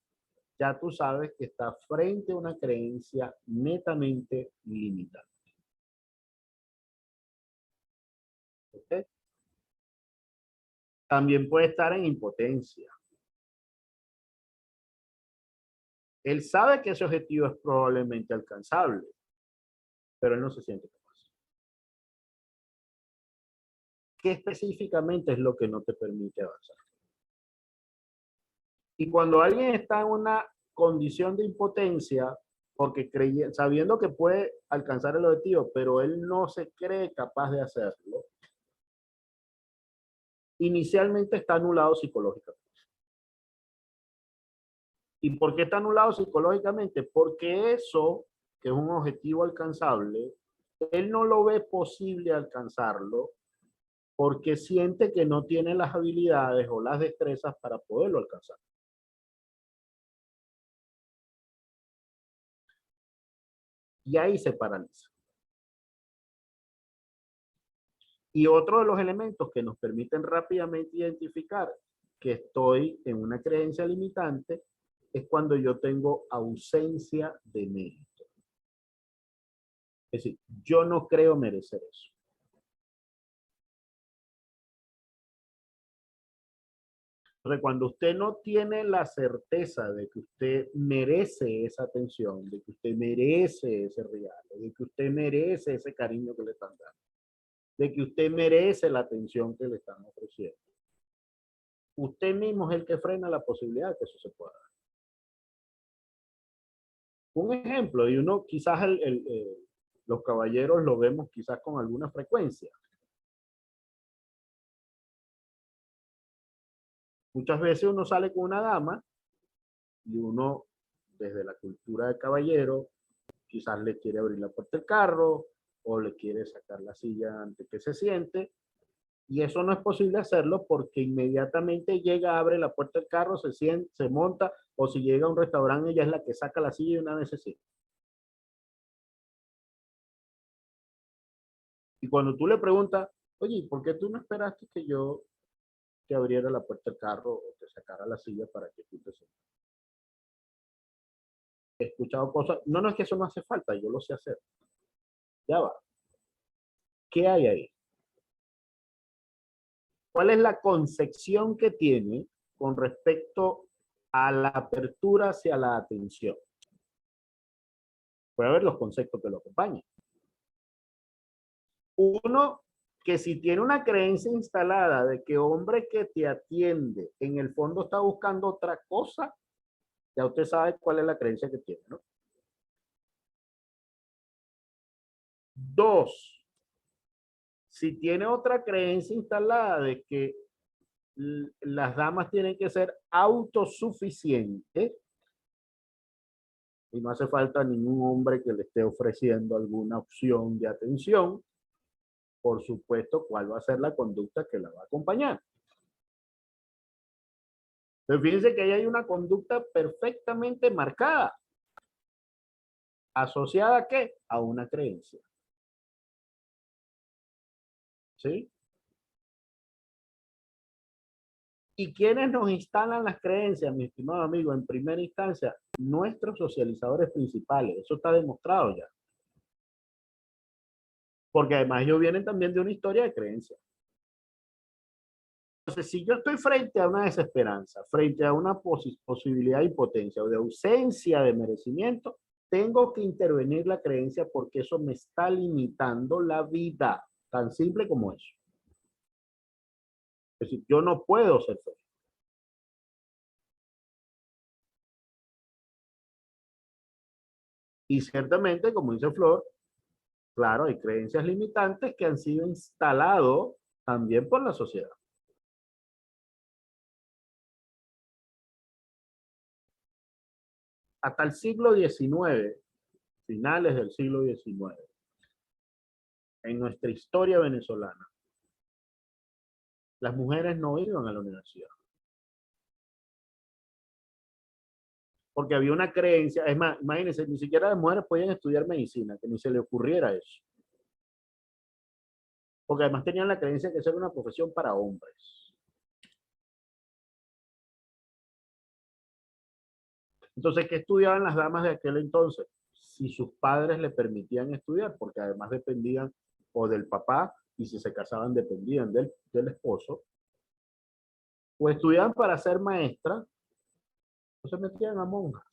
ya tú sabes que está frente a una creencia netamente limitada. ¿Okay? También puede estar en impotencia. Él sabe que ese objetivo es probablemente alcanzable, pero él no se siente capaz. ¿Qué específicamente es lo que no te permite avanzar? Y cuando alguien está en una condición de impotencia, porque sabiendo que puede alcanzar el objetivo, pero él no se cree capaz de hacerlo, inicialmente está anulado psicológicamente. ¿Y por qué está anulado psicológicamente? Porque eso, que es un objetivo alcanzable, él no lo ve posible alcanzarlo porque siente que no tiene las habilidades o las destrezas para poderlo alcanzar. Y ahí se paraliza. Y otro de los elementos que nos permiten rápidamente identificar que estoy en una creencia limitante es cuando yo tengo ausencia de mérito. Es decir, yo no creo merecer eso. Entonces, cuando usted no tiene la certeza de que usted merece esa atención, de que usted merece ese regalo, de que usted merece ese cariño que le están dando, de que usted merece la atención que le están ofreciendo, usted mismo es el que frena la posibilidad de que eso se pueda dar. Un ejemplo, y uno quizás los caballeros lo vemos quizás con alguna frecuencia. Muchas veces uno sale con una dama y uno, desde la cultura de caballero, quizás le quiere abrir la puerta del carro o le quiere sacar la silla antes que se siente. Y eso no es posible hacerlo porque inmediatamente llega, abre la puerta del carro, se siente, se monta, o si llega a un restaurante, ella es la que saca la silla y una vez se siente. Y cuando tú le preguntas, oye, ¿por qué tú no esperaste que yo te abriera la puerta del carro o te sacara la silla para que tú te sientas? He escuchado cosas, no, no es que eso no hace falta, yo lo sé hacer. Ya va. ¿Qué hay ahí? ¿Cuál es la concepción que tiene con respecto a la apertura hacia la atención? Puede haber los conceptos que lo acompañan. Uno, que si tiene una creencia instalada de que hombre que te atiende en el fondo está buscando otra cosa, ya usted sabe cuál es la creencia que tiene, ¿no? Dos, si tiene otra creencia instalada de que las damas tienen que ser autosuficientes y no hace falta ningún hombre que le esté ofreciendo alguna opción de atención, por supuesto, ¿cuál va a ser la conducta que la va a acompañar? Pero fíjense que ahí hay una conducta perfectamente marcada. ¿Asociada a qué? A una creencia. ¿Sí? ¿Y quiénes nos instalan las creencias, mi estimado amigo? En primera instancia, nuestros socializadores principales. Eso está demostrado ya. Porque además ellos vienen también de una historia de creencias. Entonces, si yo estoy frente a una desesperanza, frente a una posibilidad de impotencia o de ausencia de merecimiento, tengo que intervenir la creencia porque eso me está limitando la vida. Tan simple como eso. Es decir, yo no puedo ser feliz. Y ciertamente, como dice Flor, claro, hay creencias limitantes que han sido instalados también por la sociedad. Hasta el siglo XIX, finales del siglo XIX, en nuestra historia venezolana, las mujeres no iban a la universidad. Porque había una creencia, es más, imagínense, ni siquiera las mujeres podían estudiar medicina, que ni se le ocurriera eso. porque además tenían la creencia que esa era una profesión para hombres. Entonces, ¿qué estudiaban las damas de aquel entonces? Si sus padres le permitían estudiar, porque además dependían o del papá, y si se casaban dependían del esposo, o estudiaban para ser maestras, o se metían a monjas.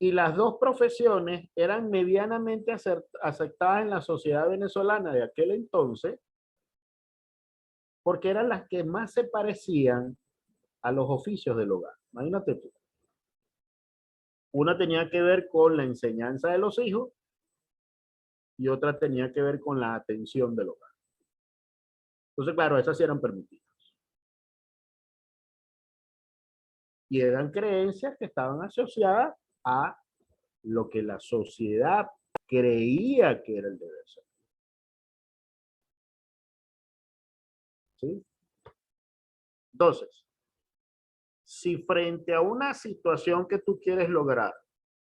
Y las dos profesiones eran medianamente aceptadas en la sociedad venezolana de aquel entonces, porque eran las que más se parecían a los oficios del hogar. Imagínate tú. Una tenía que ver con la enseñanza de los hijos y otra tenía que ver con la atención del hogar. Entonces, claro, esas sí eran permitidas. Y eran creencias que estaban asociadas a lo que la sociedad creía que era el deber ser. ¿Sí? Entonces, si frente a una situación que tú quieres lograr,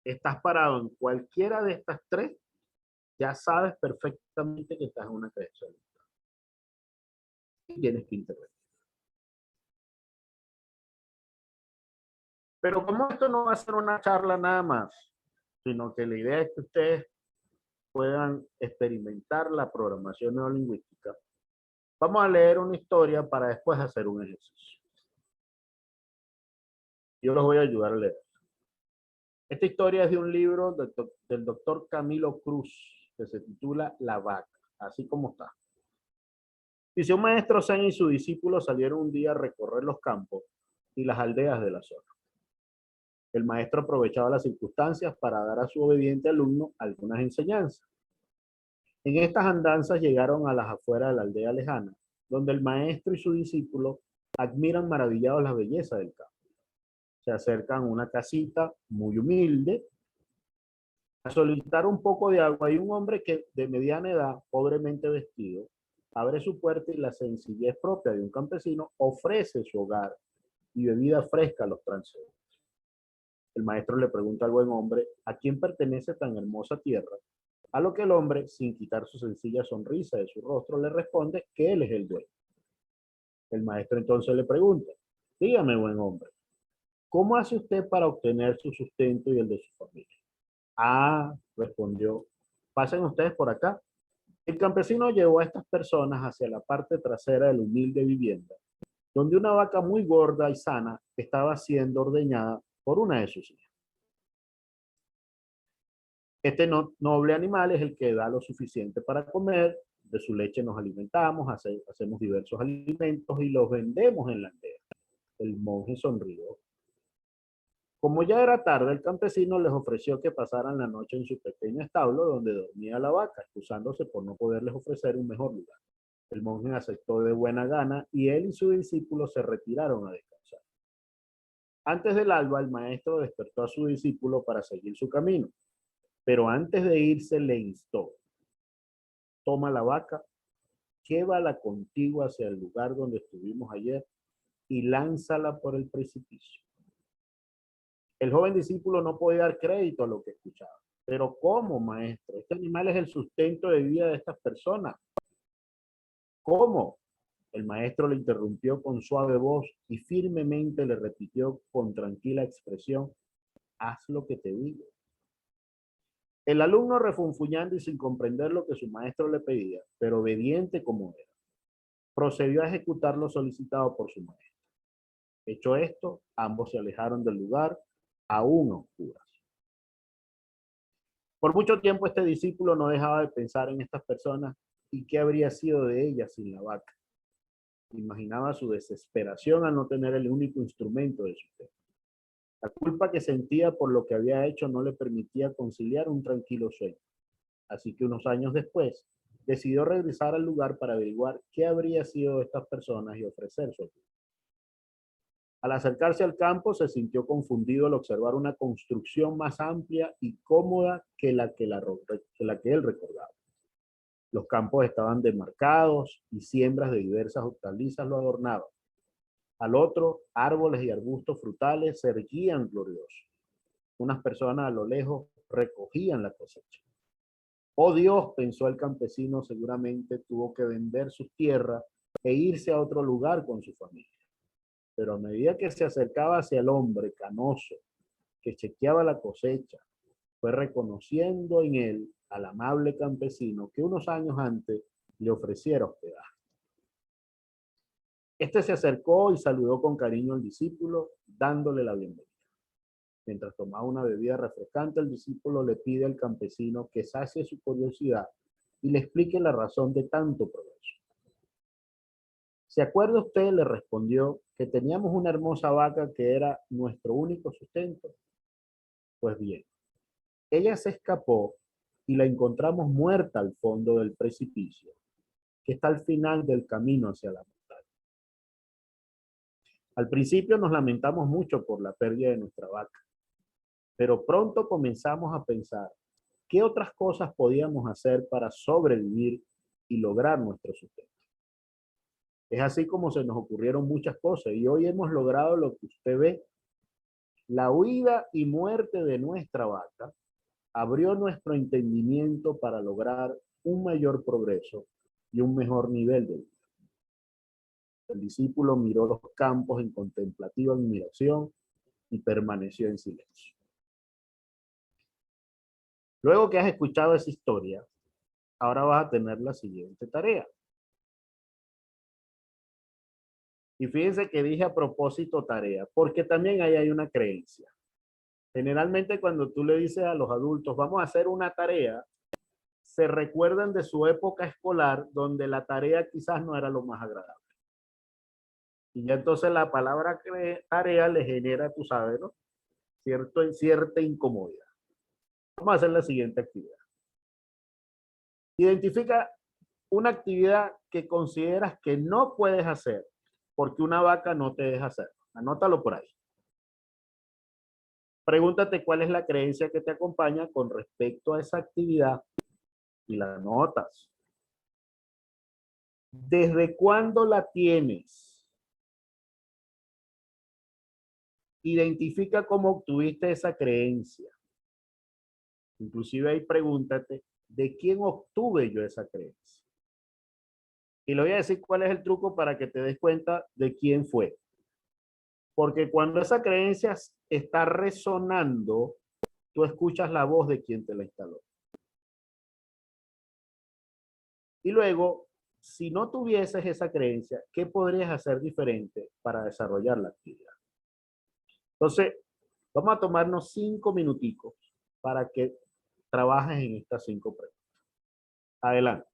estás parado en cualquiera de estas tres, ya sabes perfectamente que estás en una creencia y tienes que intervenir. Pero como esto no va a ser una charla nada más, sino que la idea es que ustedes puedan experimentar la programación neurolingüística, vamos a leer una historia para después hacer un ejercicio. Yo los voy a ayudar a leer. Esta historia es de un libro del doctor Camilo Cruz, que se titula La Vaca, así como está. Dice, un maestro zen y su discípulo salieron un día a recorrer los campos y las aldeas de la zona. El maestro aprovechaba las circunstancias para dar a su obediente alumno algunas enseñanzas. En estas andanzas llegaron a las afueras de la aldea lejana, donde el maestro y su discípulo admiran maravillados la belleza del campo. Se acercan a una casita muy humilde a solicitar un poco de agua y un hombre que de mediana edad, pobremente vestido, abre su puerta y la sencillez propia de un campesino ofrece su hogar y bebida fresca a los transeúntes. El maestro le pregunta al buen hombre a quién pertenece tan hermosa tierra, a lo que el hombre, sin quitar su sencilla sonrisa de su rostro, le responde que él es el dueño. El maestro entonces le pregunta, dígame, buen hombre, ¿cómo hace usted para obtener su sustento y el de su familia? Ah, respondió, pasen ustedes por acá. El campesino llevó a estas personas hacia la parte trasera de la humilde vivienda, donde una vaca muy gorda y sana estaba siendo ordeñada por una de sus hijas. Este noble animal es el que da lo suficiente para comer, de su leche nos alimentamos, hacemos diversos alimentos y los vendemos en la aldea. El monje sonrió. Como ya era tarde, el campesino les ofreció que pasaran la noche en su pequeño establo donde dormía la vaca, excusándose por no poderles ofrecer un mejor lugar. El monje aceptó de buena gana y él y su discípulo se retiraron a descansar. Antes del alba, el maestro despertó a su discípulo para seguir su camino, pero antes de irse le instó, toma la vaca, llévala contigo hacia el lugar donde estuvimos ayer y lánzala por el precipicio. El joven discípulo no podía dar crédito a lo que escuchaba. Pero ¿cómo, maestro? Este animal es el sustento de vida de estas personas. ¿Cómo? El maestro le interrumpió con suave voz y firmemente le repitió con tranquila expresión, haz lo que te digo. El alumno, refunfuñando y sin comprender lo que su maestro le pedía, pero obediente como era, procedió a ejecutar lo solicitado por su maestro. Hecho esto, ambos se alejaron del lugar, aún a oscuras. Por mucho tiempo este discípulo no dejaba de pensar en estas personas y qué habría sido de ellas sin la vaca. Imaginaba su desesperación al no tener el único instrumento de sustento. La culpa que sentía por lo que había hecho no le permitía conciliar un tranquilo sueño. Así que unos años después, decidió regresar al lugar para averiguar qué habría sido de estas personas y ofrecer su ayuda. Al acercarse al campo, se sintió confundido al observar una construcción más amplia y cómoda que la que él recordaba. Los campos estaban demarcados y siembras de diversas hortalizas lo adornaban. Al otro, árboles y arbustos frutales se erguían gloriosos. Unas personas a lo lejos recogían la cosecha. Oh Dios, pensó el campesino, seguramente tuvo que vender sus tierras e irse a otro lugar con su familia. Pero a medida que se acercaba hacia el hombre canoso que chequeaba la cosecha, fue reconociendo en él al amable campesino que unos años antes le ofreciera hospedaje. Este se acercó y saludó con cariño al discípulo, dándole la bienvenida. Mientras tomaba una bebida refrescante, el discípulo le pide al campesino que sacie su curiosidad y le explique la razón de tanto progreso. ¿Se acuerda usted? Le respondió, que teníamos una hermosa vaca que era nuestro único sustento. Pues bien, ella se escapó y la encontramos muerta al fondo del precipicio, que está al final del camino hacia la montaña. Al principio nos lamentamos mucho por la pérdida de nuestra vaca, pero pronto comenzamos a pensar qué otras cosas podíamos hacer para sobrevivir y lograr nuestro sustento. Es así como se nos ocurrieron muchas cosas y hoy hemos logrado lo que usted ve. La huida y muerte de nuestra vaca abrió nuestro entendimiento para lograr un mayor progreso y un mejor nivel de vida. El discípulo miró los campos en contemplativa admiración y permaneció en silencio. Luego que has escuchado esa historia, ahora vas a tener la siguiente tarea. Y fíjense que dije a propósito tarea, porque también ahí hay una creencia. Generalmente cuando tú le dices a los adultos, vamos a hacer una tarea, se recuerdan de su época escolar donde la tarea quizás no era lo más agradable. Y ya entonces la palabra tarea le genera, tú sabes, ¿no? Cierta incomodidad. Vamos a hacer la siguiente actividad. Identifica una actividad que consideras que no puedes hacer porque una vaca no te deja hacer. Anótalo por ahí. Pregúntate cuál es la creencia que te acompaña con respecto a esa actividad y la anotas. ¿Desde cuándo la tienes? Identifica cómo obtuviste esa creencia. Inclusive ahí pregúntate, ¿de quién obtuve yo esa creencia? Y le voy a decir cuál es el truco para que te des cuenta de quién fue. Porque cuando esa creencia está resonando, tú escuchas la voz de quien te la instaló. Y luego, si no tuvieses esa creencia, ¿qué podrías hacer diferente para desarrollar la actividad? Entonces, vamos a tomarnos 5 minuticos para que trabajes en estas 5 preguntas. Adelante.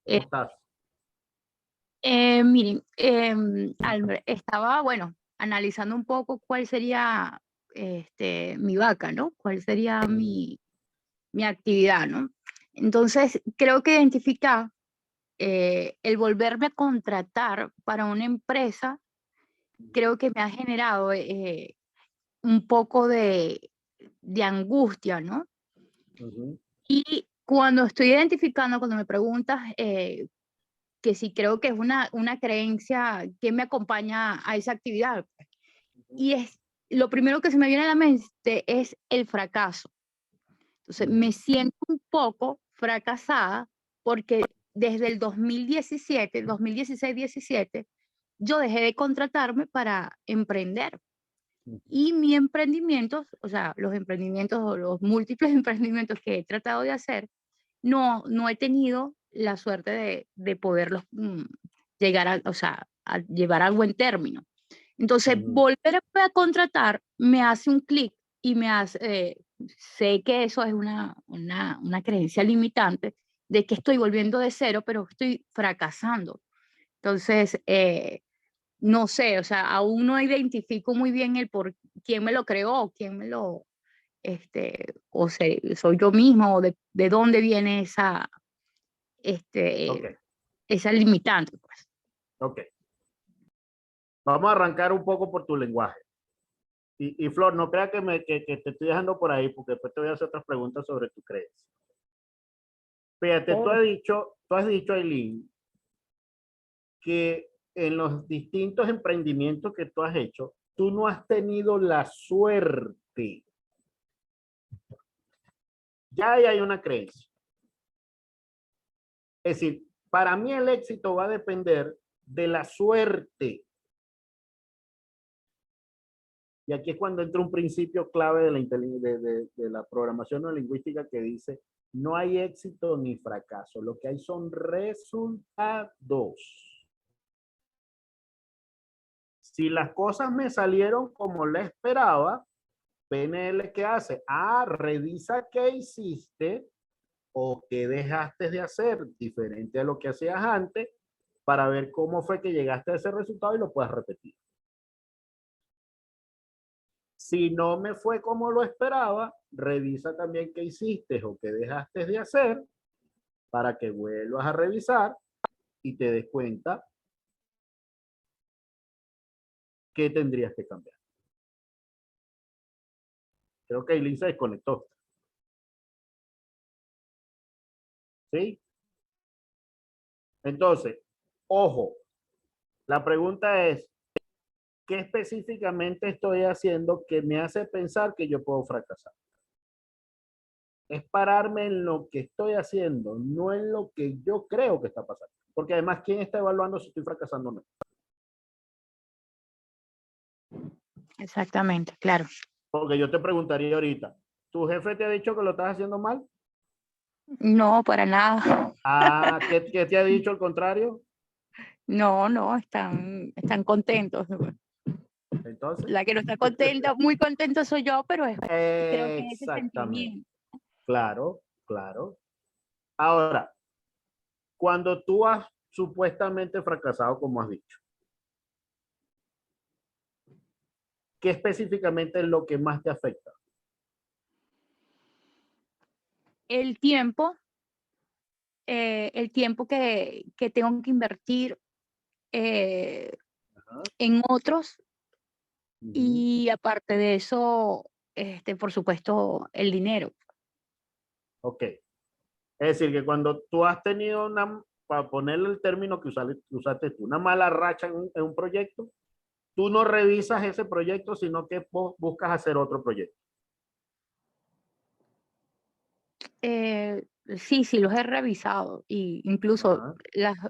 ¿Cómo estás? Miren, Albert, estaba, bueno, analizando un poco cuál sería mi vaca, ¿no? ¿Cuál sería mi actividad, ¿no? Entonces, creo que identificar el volverme a contratar para una empresa, creo que me ha generado un poco de angustia, ¿no? Y cuando estoy identificando, cuando me preguntas que sí creo que es una creencia que me acompaña a esa actividad. Y es lo primero que se me viene a la mente es el fracaso. Entonces, me siento un poco fracasada porque desde el 2017, 2016-17, yo dejé de contratarme para emprender. Y mi emprendimiento, o sea, los emprendimientos o los múltiples emprendimientos que he tratado de hacer, no he tenido la suerte de poderlos llegar a, o sea, a llevar a buen término. Entonces, Ujú. volver a contratar me hace un clic y me hace, sé que eso es una creencia limitante de que estoy volviendo de cero, pero estoy fracasando. Entonces, no sé, o sea, aún no identifico muy bien el por quién me lo creó, quién me lo, o soy yo misma, o de dónde viene Ok, esa limitante, pues. ok. Vamos a arrancar un poco por tu lenguaje. Y Flor, no crea que te estoy dejando por ahí, porque después te voy a hacer otras preguntas sobre tu creencia. Fíjate, Oh, tú has dicho, Aileen, que en los distintos emprendimientos que tú has hecho, tú no has tenido la suerte. Ya ahí hay una creencia. Es decir, para mí el éxito va a depender de la suerte. Y aquí es cuando entra un principio clave de la programación no lingüística que dice, no hay éxito ni fracaso, lo que hay son resultados. Si las cosas me salieron como la esperaba, PNL, ¿qué hace? Ah, revisa qué hiciste o qué dejaste de hacer diferente a lo que hacías antes para ver cómo fue que llegaste a ese resultado y lo puedas repetir. Si no me fue como lo esperaba, revisa también qué hiciste o qué dejaste de hacer para que vuelvas a revisar y te des cuenta qué tendrías que cambiar. Creo que Aileen se desconectó. ¿Sí? Entonces, ojo, la pregunta es, ¿qué específicamente estoy haciendo que me hace pensar que yo puedo fracasar? Es pararme en lo que estoy haciendo, no en lo que yo creo que está pasando. Porque además, ¿quién está evaluando si estoy fracasando o no? exactamente, claro. Porque yo te preguntaría ahorita, ¿tu jefe te ha dicho que lo estás haciendo mal? No, para nada. Ah, ¿qué te ha dicho al contrario? No, no, están contentos. Entonces, La que no está contenta, muy contenta soy yo, pero creo que es ese exactamente. sentimiento. Claro, claro. Ahora, cuando tú has supuestamente fracasado, como has dicho, ¿qué específicamente es lo que más te afecta? El tiempo, el tiempo que tengo que invertir eh, Ajá. en otros Ujú. y aparte de eso, por supuesto, el dinero. Ok. Es decir, que cuando tú has tenido para ponerle el término que usaste tú, una mala racha en un proyecto, tú no revisas ese proyecto, sino que buscas hacer otro proyecto. Sí, sí, los he revisado y incluso Ajá.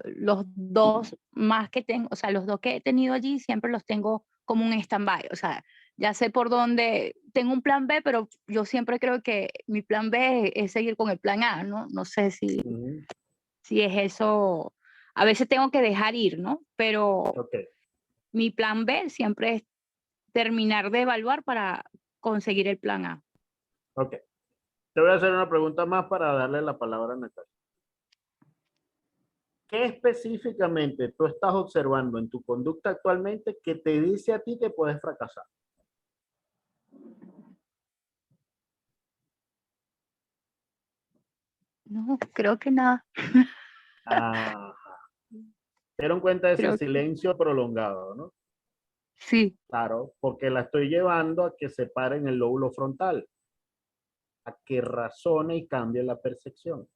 los dos más que tengo, o sea, los dos que he tenido allí siempre los tengo como un stand-by, o sea, ya sé por dónde, tengo un plan B, pero yo siempre creo que mi plan B es seguir con el plan A, ¿no? No sé Ujú. si es eso, a veces tengo que dejar ir, ¿no? Pero Ok, mi plan B siempre es terminar de evaluar para conseguir el plan A. ok. Te voy a hacer una pregunta más para darle la palabra a Natalia. ¿Qué específicamente tú estás observando en tu conducta actualmente que te dice a ti que puedes fracasar? No, creo que nada, Ah, ¿se dieron cuenta de ese creo que silencio prolongado, no? sí, Claro, porque la estoy llevando a que se pare en el lóbulo frontal, a que razone y cambie la percepción.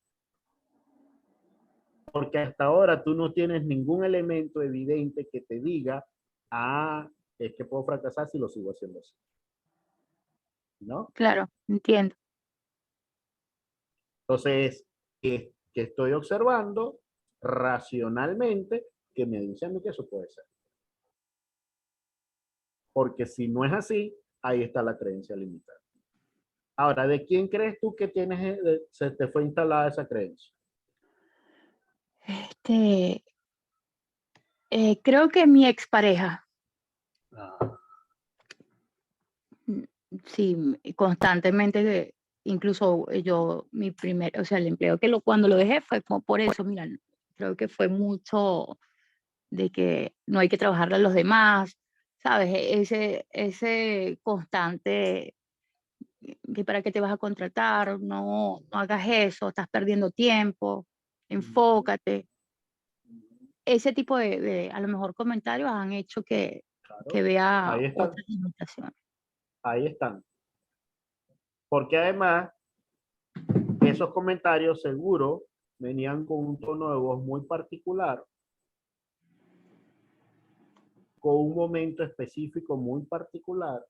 Porque hasta ahora tú no tienes ningún elemento evidente que te diga, ah, es que puedo fracasar si lo sigo haciendo así, ¿no? claro, entiendo. Entonces, que estoy observando racionalmente que me dice a mí que eso puede ser. Porque si no es así, ahí está la creencia limitada. Ahora, ¿de quién crees tú que tienes, se te fue instalada esa creencia? Este, creo que mi expareja, Ah, mm, sí, constantemente, incluso yo, mi primer, o sea, el empleo cuando lo dejé fue como por eso, mira, creo que fue mucho de que no hay que trabajarle a los demás, ¿sabes? Ese constante que para qué te vas a contratar, no hagas eso, estás perdiendo tiempo, enfócate. Ese tipo a lo mejor comentarios han hecho que claro, vea ahí están, otras limitaciones. ahí están. Porque además, esos comentarios seguro venían con un tono de voz muy particular, con un momento específico muy particular,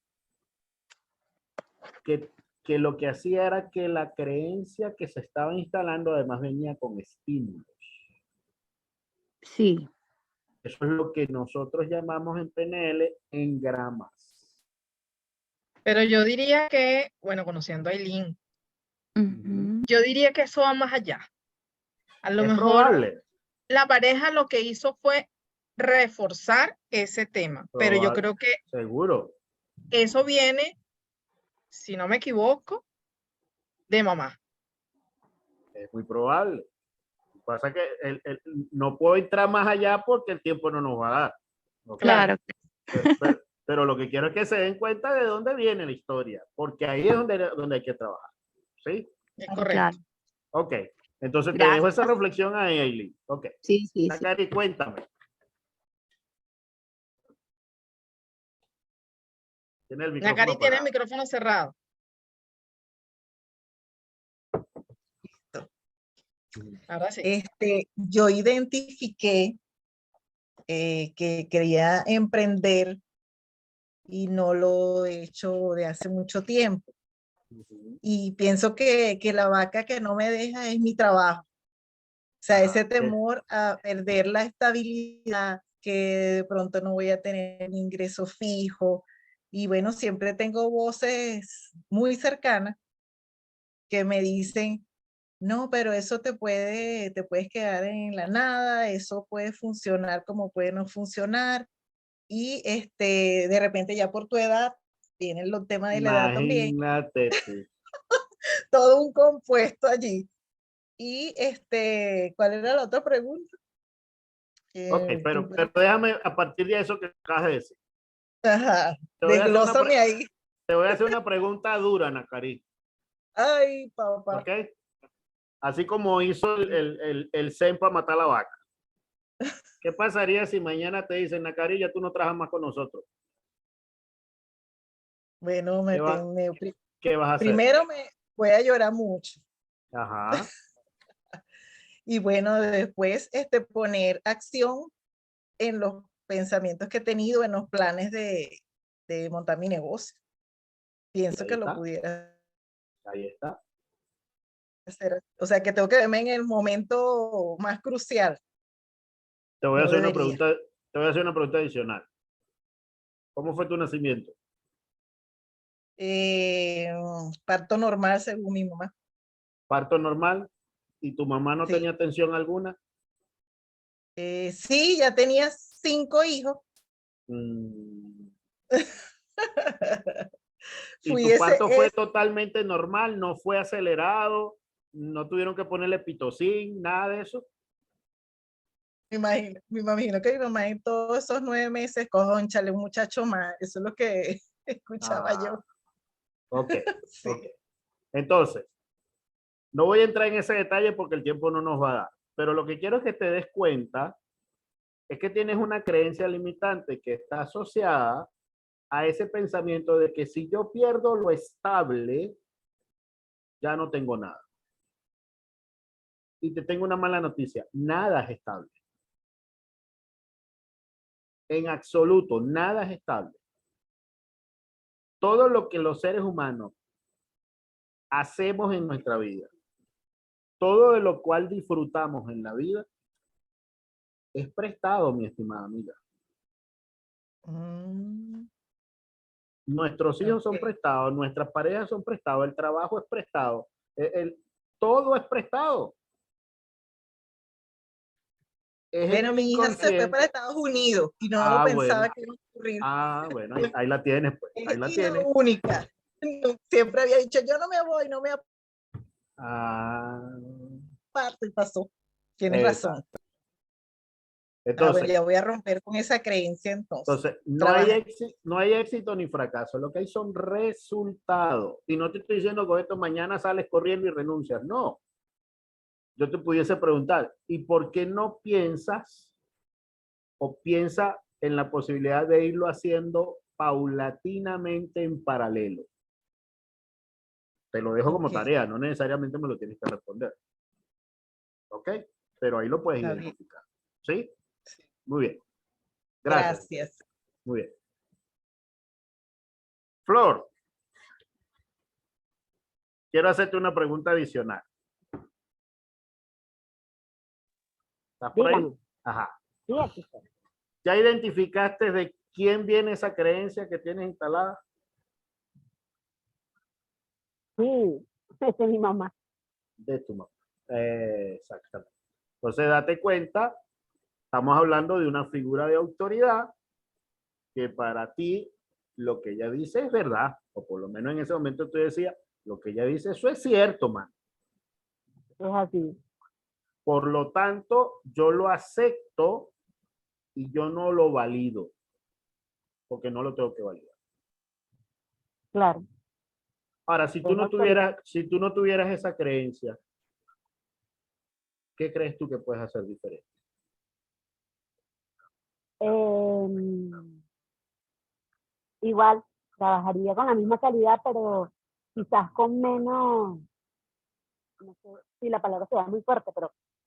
que, que lo que hacía era que la creencia que se estaba instalando además venía con estímulos. Sí, Eso es lo que nosotros llamamos en PNL engramas. Pero yo diría que, bueno, conociendo a Aileen, ujú, yo diría que eso va más allá. A lo Es mejor probable, la pareja lo que hizo fue reforzar ese tema, pero yo probable, creo que seguro. eso viene, si no me equivoco, de mamá. Es muy probable. Lo que pasa es que no puedo entrar más allá porque el tiempo no nos va a dar. ¿Ok? Claro, claro, Pero lo que quiero es que se den cuenta de dónde viene la historia, porque ahí es donde hay que trabajar. ¿Sí? es claro, correcto. claro. Ok. Entonces te dejo esa Gracias. reflexión ahí, Aileen. Ok. Sí, sí, sí. Nakari, cuéntame. Tiene el micrófono Nakari tiene el apagado. micrófono cerrado. Ahora sí. Yo identifiqué que quería emprender y no lo he hecho de hace mucho tiempo. Y pienso que la vaca que no me deja es mi trabajo. O sea, ese temor a perder la estabilidad, que de pronto no voy a tener un ingreso fijo. Y bueno, siempre tengo voces muy cercanas que me dicen, no, pero eso te puedes quedar en la nada, eso puede funcionar como puede no funcionar. Y de repente ya por tu edad, tienen los temas de la edad también, Imagínate tú. todo un compuesto allí. Y ¿cuál era la otra pregunta? Ok, pero déjame a partir de eso que acabas de decir. Ajá, Te voy a hacer desglósame ahí. te voy a hacer una pregunta dura, Nakari. Ay, papá. ¿Ok? Así como hizo el Zen para matar a la vaca. ¿Qué pasaría si mañana te dicen, Nakari, ya tú no trabajas más con nosotros? Bueno, ¿Qué vas a hacer? primero me voy a llorar mucho. Ajá. Y bueno, después poner acción en los pensamientos que he tenido, en los planes de montar mi negocio. Pienso Ahí que lo está. pudiera Ahí está. hacer. O sea, que tengo que verme en el momento más crucial. Te voy a No hacer una debería. pregunta, te voy a hacer una pregunta adicional. ¿Cómo fue tu nacimiento? Parto normal según mi mamá. ¿Parto normal? ¿Y tu mamá no Sí. tenía tensión alguna? Sí, ya tenía 5 hijos. Mm. ¿Y Fui tu ese, parto fue totalmente normal? ¿No fue acelerado? ¿No tuvieron que ponerle pitocin? ¿Nada de eso? me imagino que mi mamá en todos esos 9 meses, cónchale, un muchacho más. Eso es lo que escuchaba yo. Ok, ok. Sí. Entonces, no voy a entrar en ese detalle porque el tiempo no nos va a dar. Pero lo que quiero es que te des cuenta es que tienes una creencia limitante que está asociada a ese pensamiento de que si yo pierdo lo estable, ya no tengo nada. Y te tengo una mala noticia, nada es estable. En absoluto, nada es estable. Todo lo que los seres humanos hacemos en nuestra vida, todo de lo cual disfrutamos en la vida, es prestado, mi estimada amiga. Mm, Nuestros hijos son Ok. prestados, nuestras parejas son prestados, el trabajo es prestado, todo es prestado. Es en Bueno, el mi hija se fue para inconsciente. Estados Unidos y no Ah, pensaba bueno. que iba a ocurrir. Ah, bueno, ahí la tienes, pues. Ahí Es la hija tienes. única. Siempre había dicho, yo no me voy, no me Ah, aparto y pasó. Tienes razón. exacto. Ah, bueno, Entonces, ya voy a romper con esa creencia entonces. Trabajar. no hay éxito ni fracaso. Lo que hay son resultados. Y no te estoy diciendo que esto mañana sales corriendo y renuncias. No. Yo te pudiese preguntar, ¿y por qué no piensas o piensa en la posibilidad de irlo haciendo paulatinamente en paralelo? Te lo dejo como Ok, tarea, no necesariamente me lo tienes que responder. ¿Ok? Pero ahí lo puedes está bien. identificar. ¿Sí? Sí. Muy bien. Gracias. Gracias. Muy bien. Flor, quiero hacerte una pregunta adicional. ¿Estás por ahí? Dígame. Ajá. Sí, aquí estoy. ¿Ya identificaste de quién viene esa creencia que tienes instalada? Sí, esa es mi mamá. De tu mamá. Exactamente. Entonces, date cuenta, estamos hablando de una figura de autoridad que para ti lo que ella dice es verdad, o por lo menos en ese momento tú decías, lo que ella dice, eso es cierto, man. Es así. Por lo tanto, yo lo acepto y yo no lo valido, porque no lo tengo que validar. Claro. Ahora, si tú Es no autoridad. tuvieras esa creencia, ¿qué crees tú que puedes hacer diferente? Igual, trabajaría con la misma calidad, pero quizás con menos, no sé si la palabra sea muy fuerte,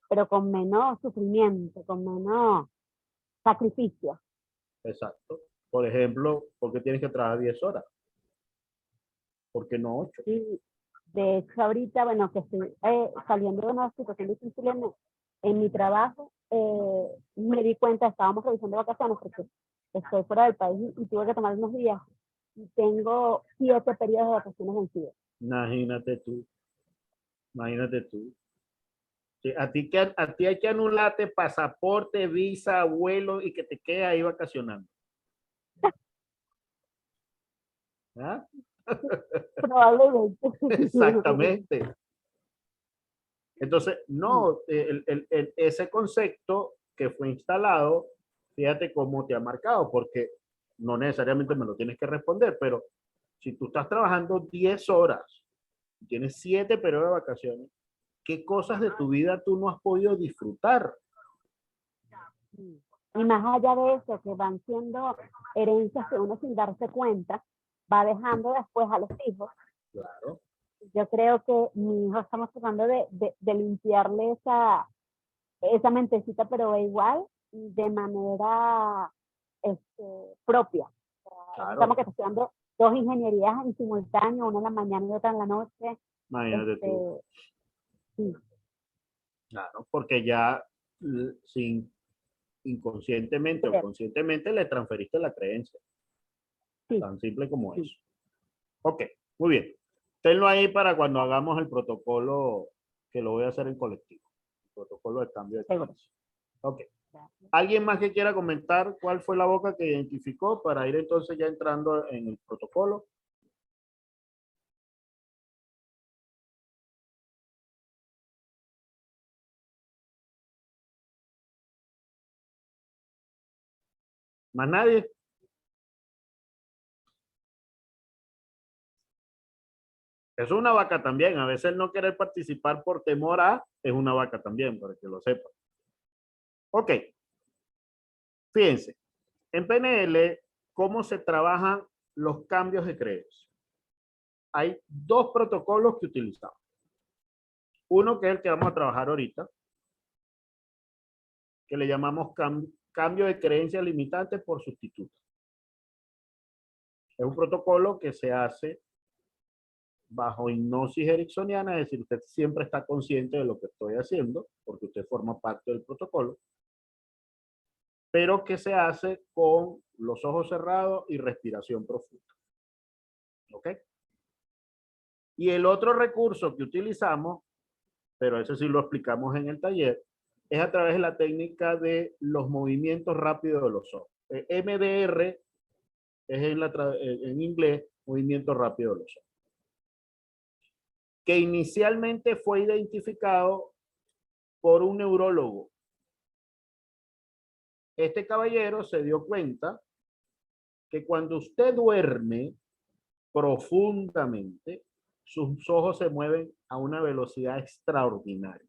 pero con menos sufrimiento, con menos sacrificio. Exacto. Por ejemplo, ¿por qué tienes que trabajar 10 horas? ¿Por qué no 8? Y de hecho, ahorita, bueno, que estoy saliendo de una situación difícil en mi trabajo, me di cuenta, estábamos revisando vacaciones porque estoy fuera del país y tuve que tomar unos días y tengo 7 periodos de vacaciones vencidos. Imagínate tú, imagínate tú. Sí, a ti hay que anularte pasaporte, visa, vuelo y que te quede ahí vacacionando. ¿Ah? Probablemente. Exactamente. Entonces, Sí, no, ese concepto que fue instalado, fíjate cómo te ha marcado, porque no necesariamente me lo tienes que responder, pero si tú estás trabajando 10 horas, tienes 7 periodos de vacaciones, ¿qué cosas de tu vida tú no has podido disfrutar? sí. Y más allá de eso, que van siendo herencias que uno sin darse cuenta va dejando después a los hijos. Claro, Yo creo que mi hijo estamos tratando de limpiarle esa mentecita, pero igual de manera propia. Estamos claro, que estudiando 2 ingenierías en simultáneo, una en la mañana y otra en la noche. imagínate tú, Este, sí, claro, porque ya sin inconscientemente o cierto, conscientemente le transferiste la creencia, sí, tan simple como sí. eso. Ok, muy bien. Tenlo ahí para cuando hagamos el protocolo, que lo voy a hacer en colectivo. El protocolo de cambio de Seguro. creencia. Ok. ¿Alguien más que quiera comentar cuál fue la boca que identificó para ir entonces ya entrando en el protocolo? ¿Más nadie? Es una vaca también. A veces el no querer participar por temor a es una vaca también, para que lo sepa. Ok. Fíjense. En PNL, ¿cómo se trabajan los cambios de creencia? Hay 2 protocolos que utilizamos. Uno que es el que vamos a trabajar ahorita, que le llamamos cambio de creencia limitante por sustituto. Es un protocolo que se hace bajo hipnosis ericksoniana, es decir, usted siempre está consciente de lo que estoy haciendo, porque usted forma parte del protocolo, pero que se hace con los ojos cerrados y respiración profunda. ¿Ok? Y el otro recurso que utilizamos, pero eso sí lo explicamos en el taller, es a través de la técnica de los movimientos rápidos de los ojos. MDR es en inglés, movimiento rápido de los ojos. Que inicialmente fue identificado por un neurólogo. Este caballero se dio cuenta que cuando usted duerme profundamente, sus ojos se mueven a una velocidad extraordinaria.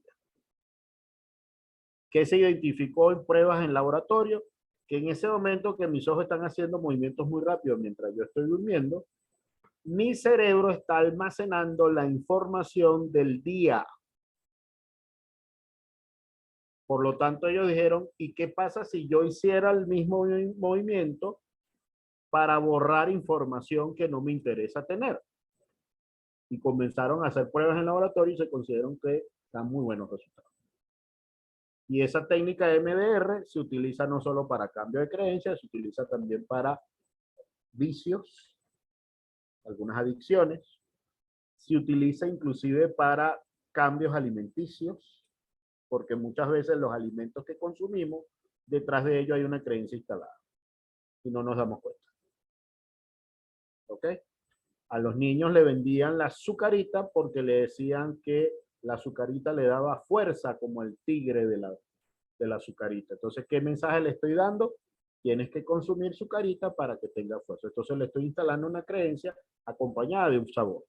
Que se identificó en pruebas en laboratorio, que en ese momento que mis ojos están haciendo movimientos muy rápidos mientras yo estoy durmiendo, mi cerebro está almacenando la información del día. Por lo tanto, ellos dijeron, ¿y qué pasa si yo hiciera el mismo movimiento para borrar información que no me interesa tener? Y comenzaron a hacer pruebas en laboratorio y se consideraron que dan muy buenos resultados. Y esa técnica de MDR se utiliza no solo para cambio de creencias, se utiliza también para vicios, algunas adicciones, se utiliza inclusive para cambios alimenticios, porque muchas veces los alimentos que consumimos, detrás de ello hay una creencia instalada y no nos damos cuenta. ¿Ok? A los niños le vendían la azucarita porque le decían que la azucarita le daba fuerza como el tigre de la azucarita. Entonces, ¿qué mensaje le estoy dando? Tienes que consumir azucarita para que tenga fuerza. Entonces le estoy instalando una creencia acompañada de un sabor.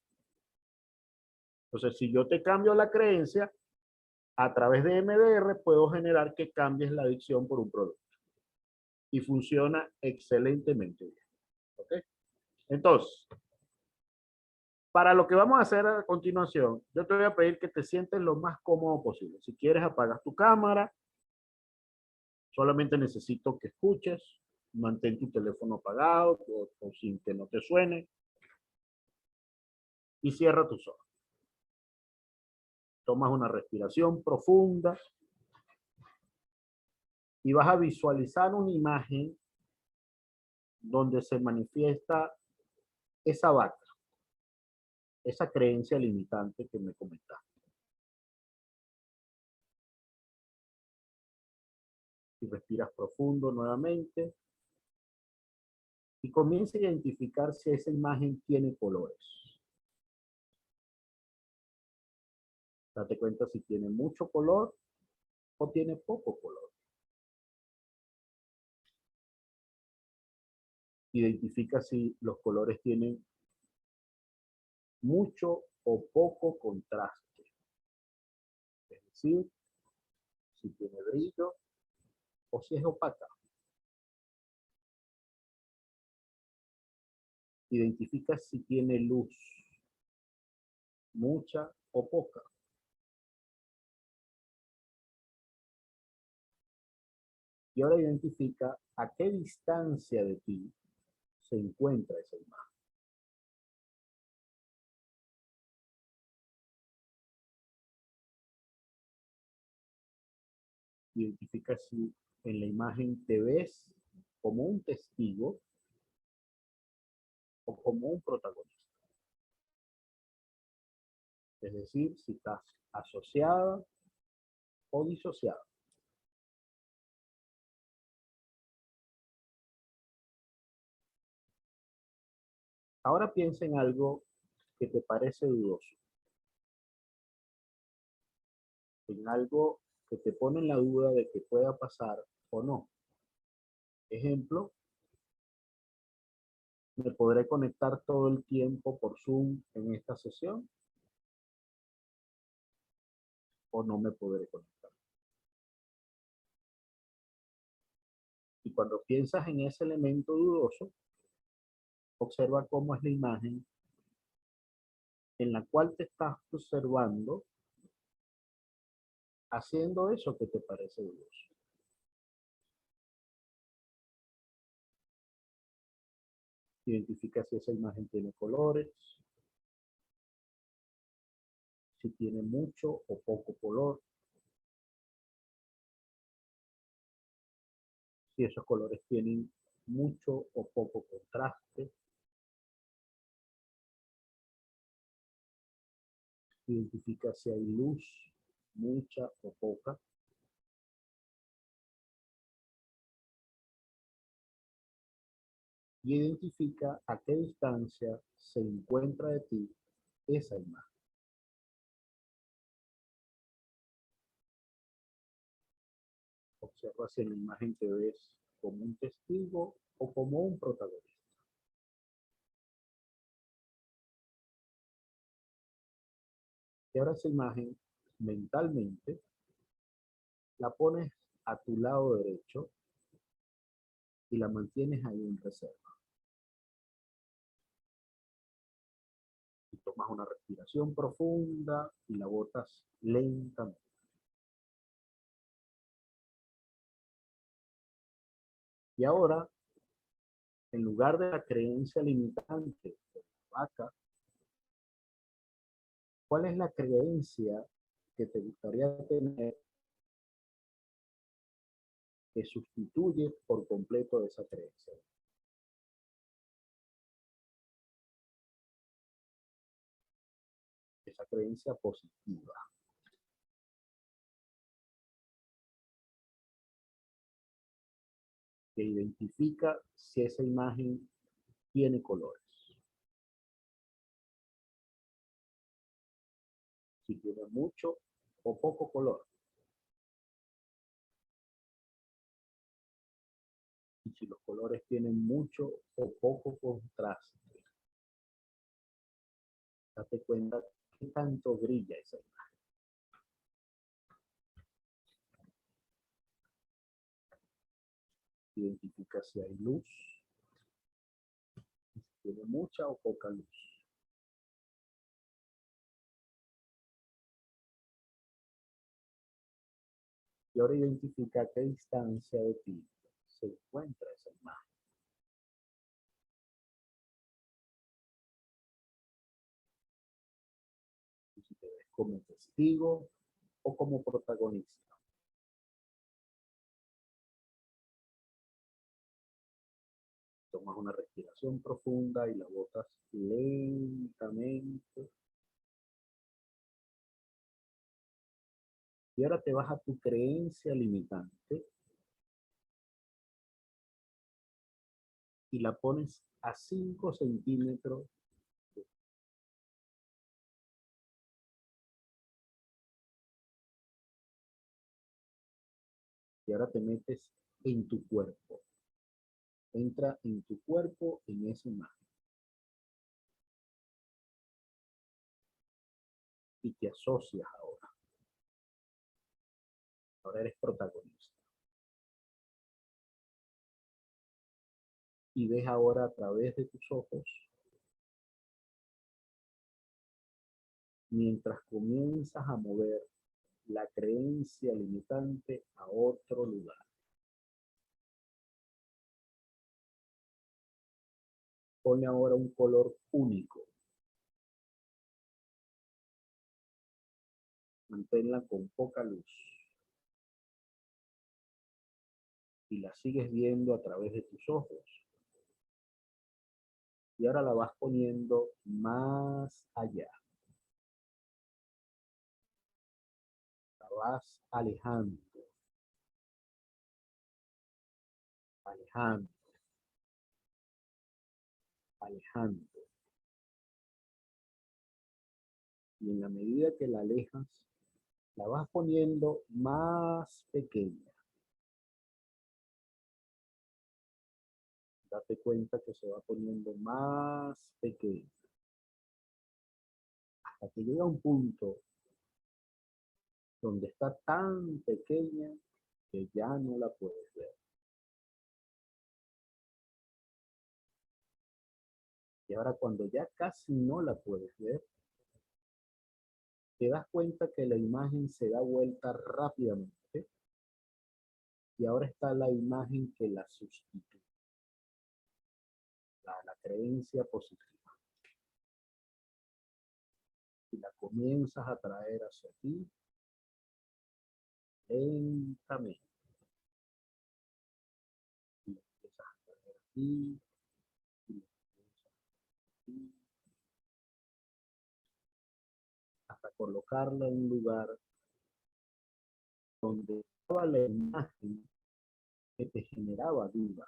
Entonces, si yo te cambio la creencia, a través de MDR puedo generar que cambies la adicción por un producto. Y funciona excelentemente bien. ¿Ok? Entonces, para lo que vamos a hacer a continuación, yo te voy a pedir que te sientes lo más cómodo posible. Si quieres, apagas tu cámara. Solamente necesito que escuches. Mantén tu teléfono apagado o sin que no te suene. Y cierra tus ojos. Tomas una respiración profunda. Y vas a visualizar una imagen donde se manifiesta esa vaca. Esa creencia limitante que me comentaste. Y respiras profundo nuevamente. Y comienza a identificar si esa imagen tiene colores. Date cuenta si tiene mucho color o tiene poco color. Identifica si los colores tienen mucho o poco contraste. Es decir, si tiene brillo o si es opaca. Identifica si tiene luz, mucha o poca. Y ahora identifica a qué distancia de ti se encuentra esa imagen. Identifica si en la imagen te ves como un testigo o como un protagonista. Es decir, si estás asociada o disociada. Ahora piensa en algo que te parece dudoso. En algo que te pone en la duda de que pueda pasar o no. Ejemplo, ¿me podré conectar todo el tiempo por Zoom en esta sesión? ¿O no me podré conectar? Y cuando piensas en ese elemento dudoso, observa cómo es la imagen en la cual te estás observando haciendo eso que te parece dudoso. Identifica si esa imagen tiene colores, si tiene mucho o poco color, si esos colores tienen mucho o poco contraste, Identifica si hay luz, mucha o poca. Y identifica a qué distancia se encuentra de ti esa imagen. Observa si en la imagen te ves como un testigo o como un protagonista. Y ahora esa imagen, mentalmente, la pones a tu lado derecho y la mantienes ahí en reserva. Y tomas una respiración profunda y la botas lentamente. Y ahora, en lugar de la creencia limitante de la vaca, ¿cuál es la creencia que te gustaría tener que sustituye por completo esa creencia? Esa creencia positiva. Que identifica si esa imagen tiene colores. Si tiene mucho o poco color. Y si los colores tienen mucho o poco contraste. Date cuenta qué tanto brilla esa imagen. Identifica si hay luz. Si tiene mucha o poca luz. Y ahora identifica a qué distancia de ti se encuentra esa imagen. Y si te ves como testigo o como protagonista. Tomas una respiración profunda y la botas lentamente. Y ahora te vas a tu creencia limitante y la pones a 5 centímetros. Y ahora te metes en tu cuerpo. Entra en tu cuerpo en esa imagen. Y te asocias ahora. Ahora eres protagonista. Y ves ahora a través de tus ojos, mientras comienzas a mover la creencia limitante a otro lugar. Pone ahora un color único. Manténla con poca luz. Y la sigues viendo a través de tus ojos. Y ahora la vas poniendo más allá. La vas alejando. Alejando. Alejando. Y en la medida que la alejas, la vas poniendo más pequeña. Date cuenta que se va poniendo más pequeña. Hasta que llega un punto donde está tan pequeña que ya no la puedes ver. Y ahora cuando ya casi no la puedes ver, te das cuenta que la imagen se da vuelta rápidamente y ahora está la imagen que la sustituye. La creencia positiva. Y la comienzas a traer hacia ti lentamente. Y la empiezas a traer aquí. Y la empiezas aquí. hasta colocarla en un lugar donde estaba la imagen que te generaba duda.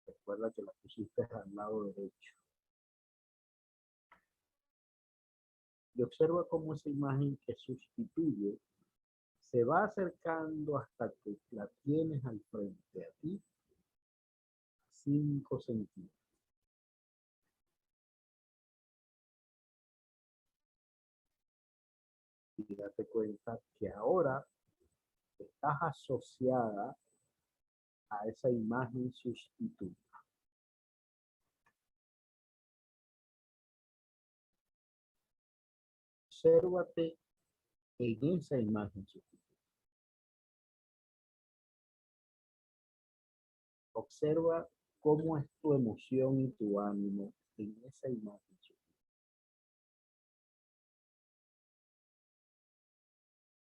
Recuerda que la pusiste al lado derecho. Y observa cómo esa imagen que sustituye se va acercando hasta que la tienes al frente a ti, 5 centímetros. Y date cuenta que ahora estás asociada a esa imagen sustituta. Obsérvate en esa imagen sustituta. Observa cómo es tu emoción y tu ánimo en esa imagen sustituta.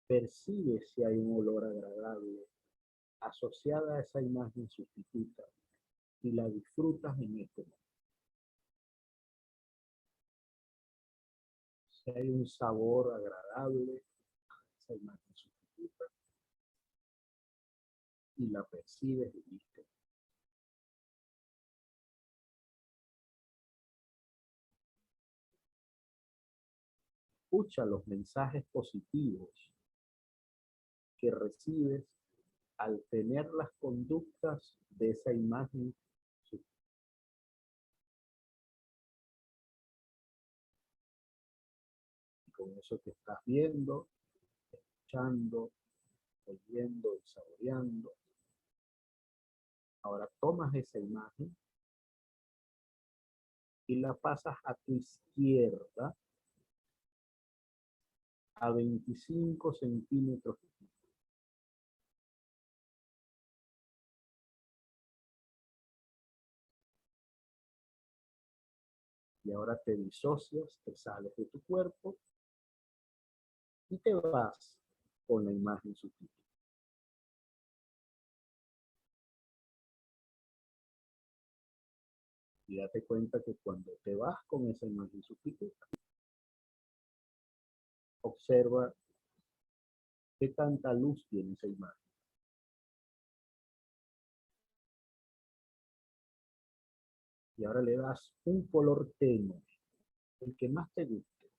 Percibe si hay un olor agradable asociada a esa imagen sustituta y la disfrutas en este momento. Si hay un sabor agradable a esa imagen sustituta y la percibes y viste. Escucha los mensajes positivos que recibes al tener las conductas de esa imagen. Y con eso que estás viendo, escuchando, oyendo y saboreando, ahora tomas esa imagen y la pasas a tu izquierda a 25 centímetros. Y ahora te disocias, te sales de tu cuerpo y te vas con la imagen sustituta. Y date cuenta que cuando te vas con esa imagen sustituta, observa qué tanta luz tiene esa imagen. Y ahora le das un color tenue, el que más te guste.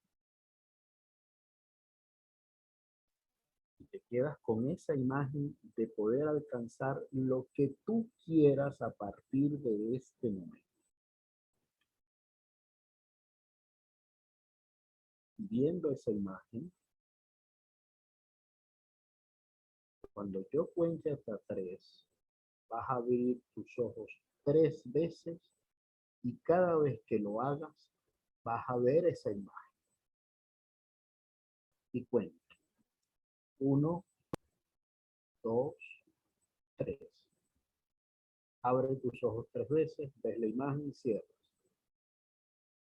Y te quedas con esa imagen de poder alcanzar lo que tú quieras a partir de este momento. Viendo esa imagen, cuando yo cuente hasta 3, vas a abrir tus ojos 3 veces y cada vez que lo hagas, vas a ver esa imagen. Y cuenta. 1, 2, 3. Abre tus ojos 3 veces, ves la imagen y cierras.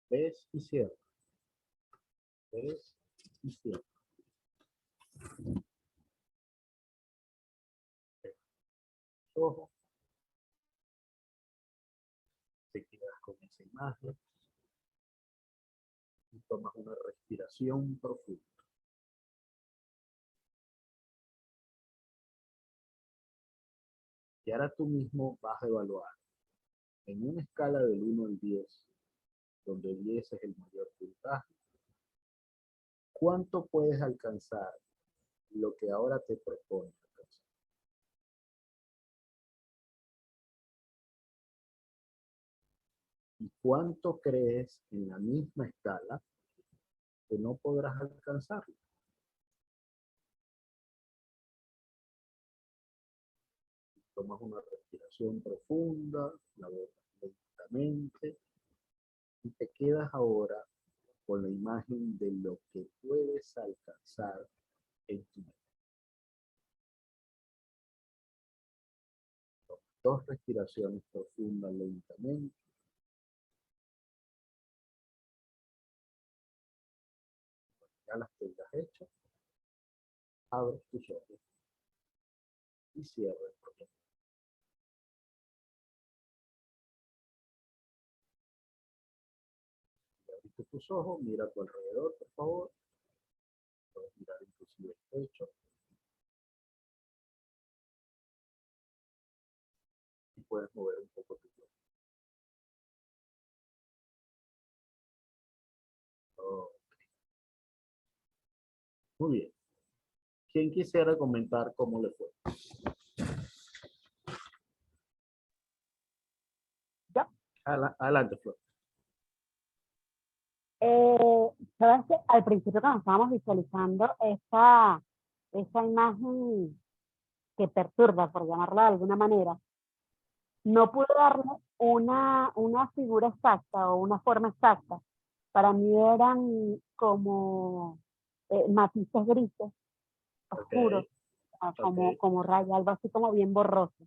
Ves y cierras. Ves y cierras. Ojos. Te quedas con esa imagen y tomas una respiración profunda. Y ahora tú mismo vas a evaluar en una escala del 1 al 10, donde 10 es el mayor puntaje, ¿cuánto puedes alcanzar lo que ahora te propones alcanzar? ¿Y cuánto crees en la misma escala que no podrás alcanzarlo? Tomas una respiración profunda, la botas lentamente y te quedas ahora con la imagen de lo que puedes alcanzar en tu mente. 2 respiraciones profundas lentamente. Ya las tengas hechas, abres tus ojos y cierras. de tus ojos, mira a tu alrededor, por favor. Puedes mirar inclusive el techo. Y puedes mover un poco tu cuerpo. Oh. Muy bien. ¿Quién quisiera comentar cómo le fue? ¿Yo? Adelante, Flor. Sabes que al principio cuando estábamos visualizando esa imagen que perturba, por llamarla de alguna manera, no pude darle una figura exacta o una forma exacta. Para mí eran como matices grises, oscuros, como raya, algo así como bien borroso.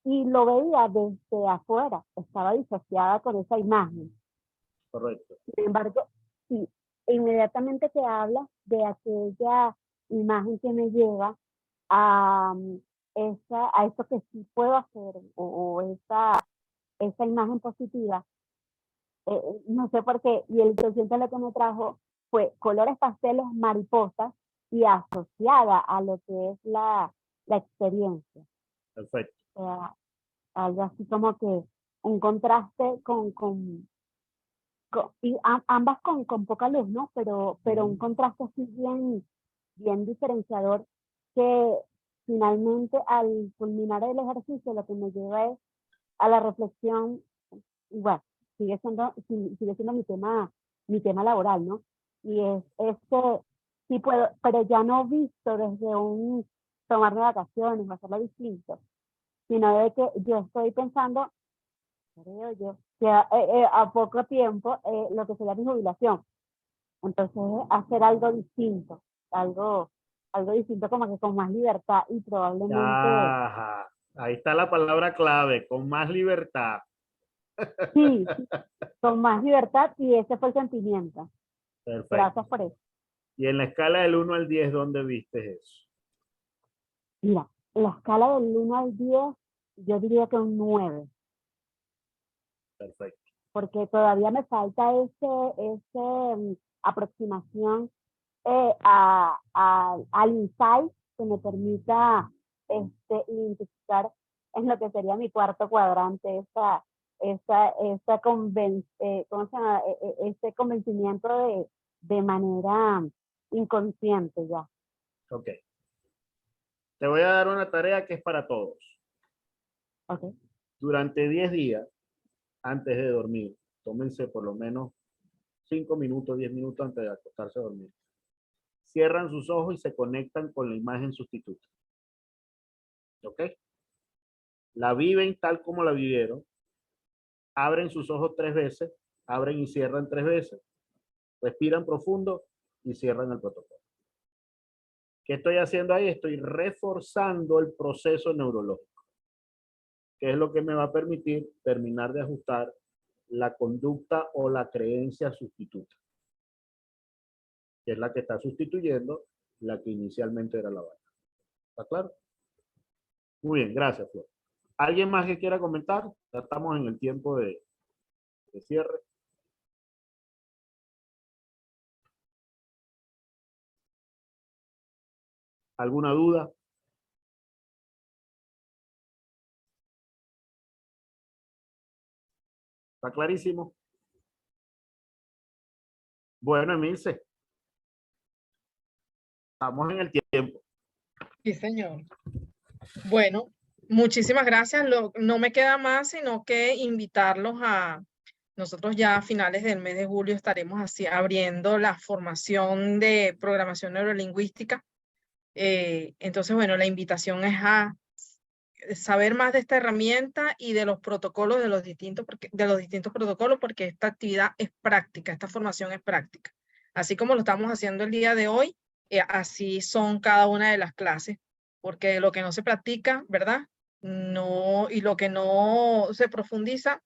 Y lo veía desde afuera, estaba disociada con esa imagen. Correcto. Sin embargo, sí, inmediatamente que hablas de aquella imagen que me lleva a eso que sí puedo hacer, o esa imagen positiva, no sé por qué, y el inconsciente lo que me trajo fue colores pasteles, mariposas, y asociada a lo que es la experiencia. Perfecto. O sea, algo así como que un contraste y ambas con poca luz, ¿no? Pero un contraste así bien diferenciador, que finalmente al culminar el ejercicio lo que me lleva es a la reflexión. Igual, sigue siendo mi tema laboral, ¿no? Y es que sí puedo, pero ya no visto desde un tomarme vacaciones o hacerlo distinto, sino de que yo estoy pensando, creo yo, que a poco tiempo lo que sería mi jubilación. Entonces, hacer algo distinto, algo distinto, como que con más libertad y probablemente... Ajá. Ahí está la palabra clave, con más libertad. Sí, con más libertad, y ese fue el sentimiento. Perfecto. Gracias por eso. Y en la escala del 1 al 10, ¿dónde viste eso? Mira, en la escala del 1 al 10, yo diría que un 9, Perfecto. porque todavía me falta aproximación al insight que me permita identificar en lo que sería mi cuarto cuadrante, ¿cómo se llama? Este convencimiento de manera inconsciente ya. Ok. Te voy a dar una tarea que es para todos. Okay. Durante 10 días, antes de dormir, tómense por lo menos 5 minutos, 10 minutos antes de acostarse a dormir. Cierran sus ojos y se conectan con la imagen sustituta. ¿Ok? La viven tal como la vivieron. Abren sus ojos 3 veces, abren y cierran 3 veces. Respiran profundo y cierran el protocolo. ¿Qué estoy haciendo ahí? Estoy reforzando el proceso neurológico, que es lo que me va a permitir terminar de ajustar la conducta o la creencia sustituta, que es la que está sustituyendo la que inicialmente era la vaina. ¿Está claro? Muy bien, gracias, Flor. ¿Alguien más que quiera comentar? Ya estamos en el tiempo de cierre. ¿Alguna duda? ¿Está clarísimo? Bueno, Emilce, estamos en el tiempo. Sí, señor. Bueno, muchísimas gracias. No me queda más sino que invitarlos a... Nosotros ya a finales del mes de julio estaremos así abriendo la formación de programación neurolingüística. Entonces, bueno, la invitación es a saber más de esta herramienta y de los protocolos de los distintos protocolos, porque esta actividad es práctica, esta formación es práctica. Así como lo estamos haciendo el día de hoy, así son cada una de las clases, porque lo que no se practica, ¿verdad? No, y lo que no se profundiza,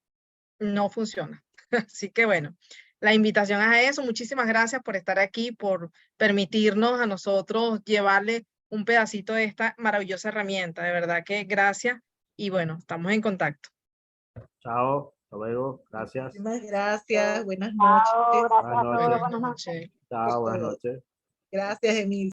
no funciona. Así que bueno, la invitación es a eso. Muchísimas gracias por estar aquí, por permitirnos a nosotros llevarle un pedacito de esta maravillosa herramienta. De verdad que gracias. Y bueno, estamos en contacto. Chao. Hasta luego. Gracias. Muchísimas gracias. Buenas Chao, noches. gracias a todos. noches. Buenas noches. noches. Chao, buenas noches. Gracias, Emilio.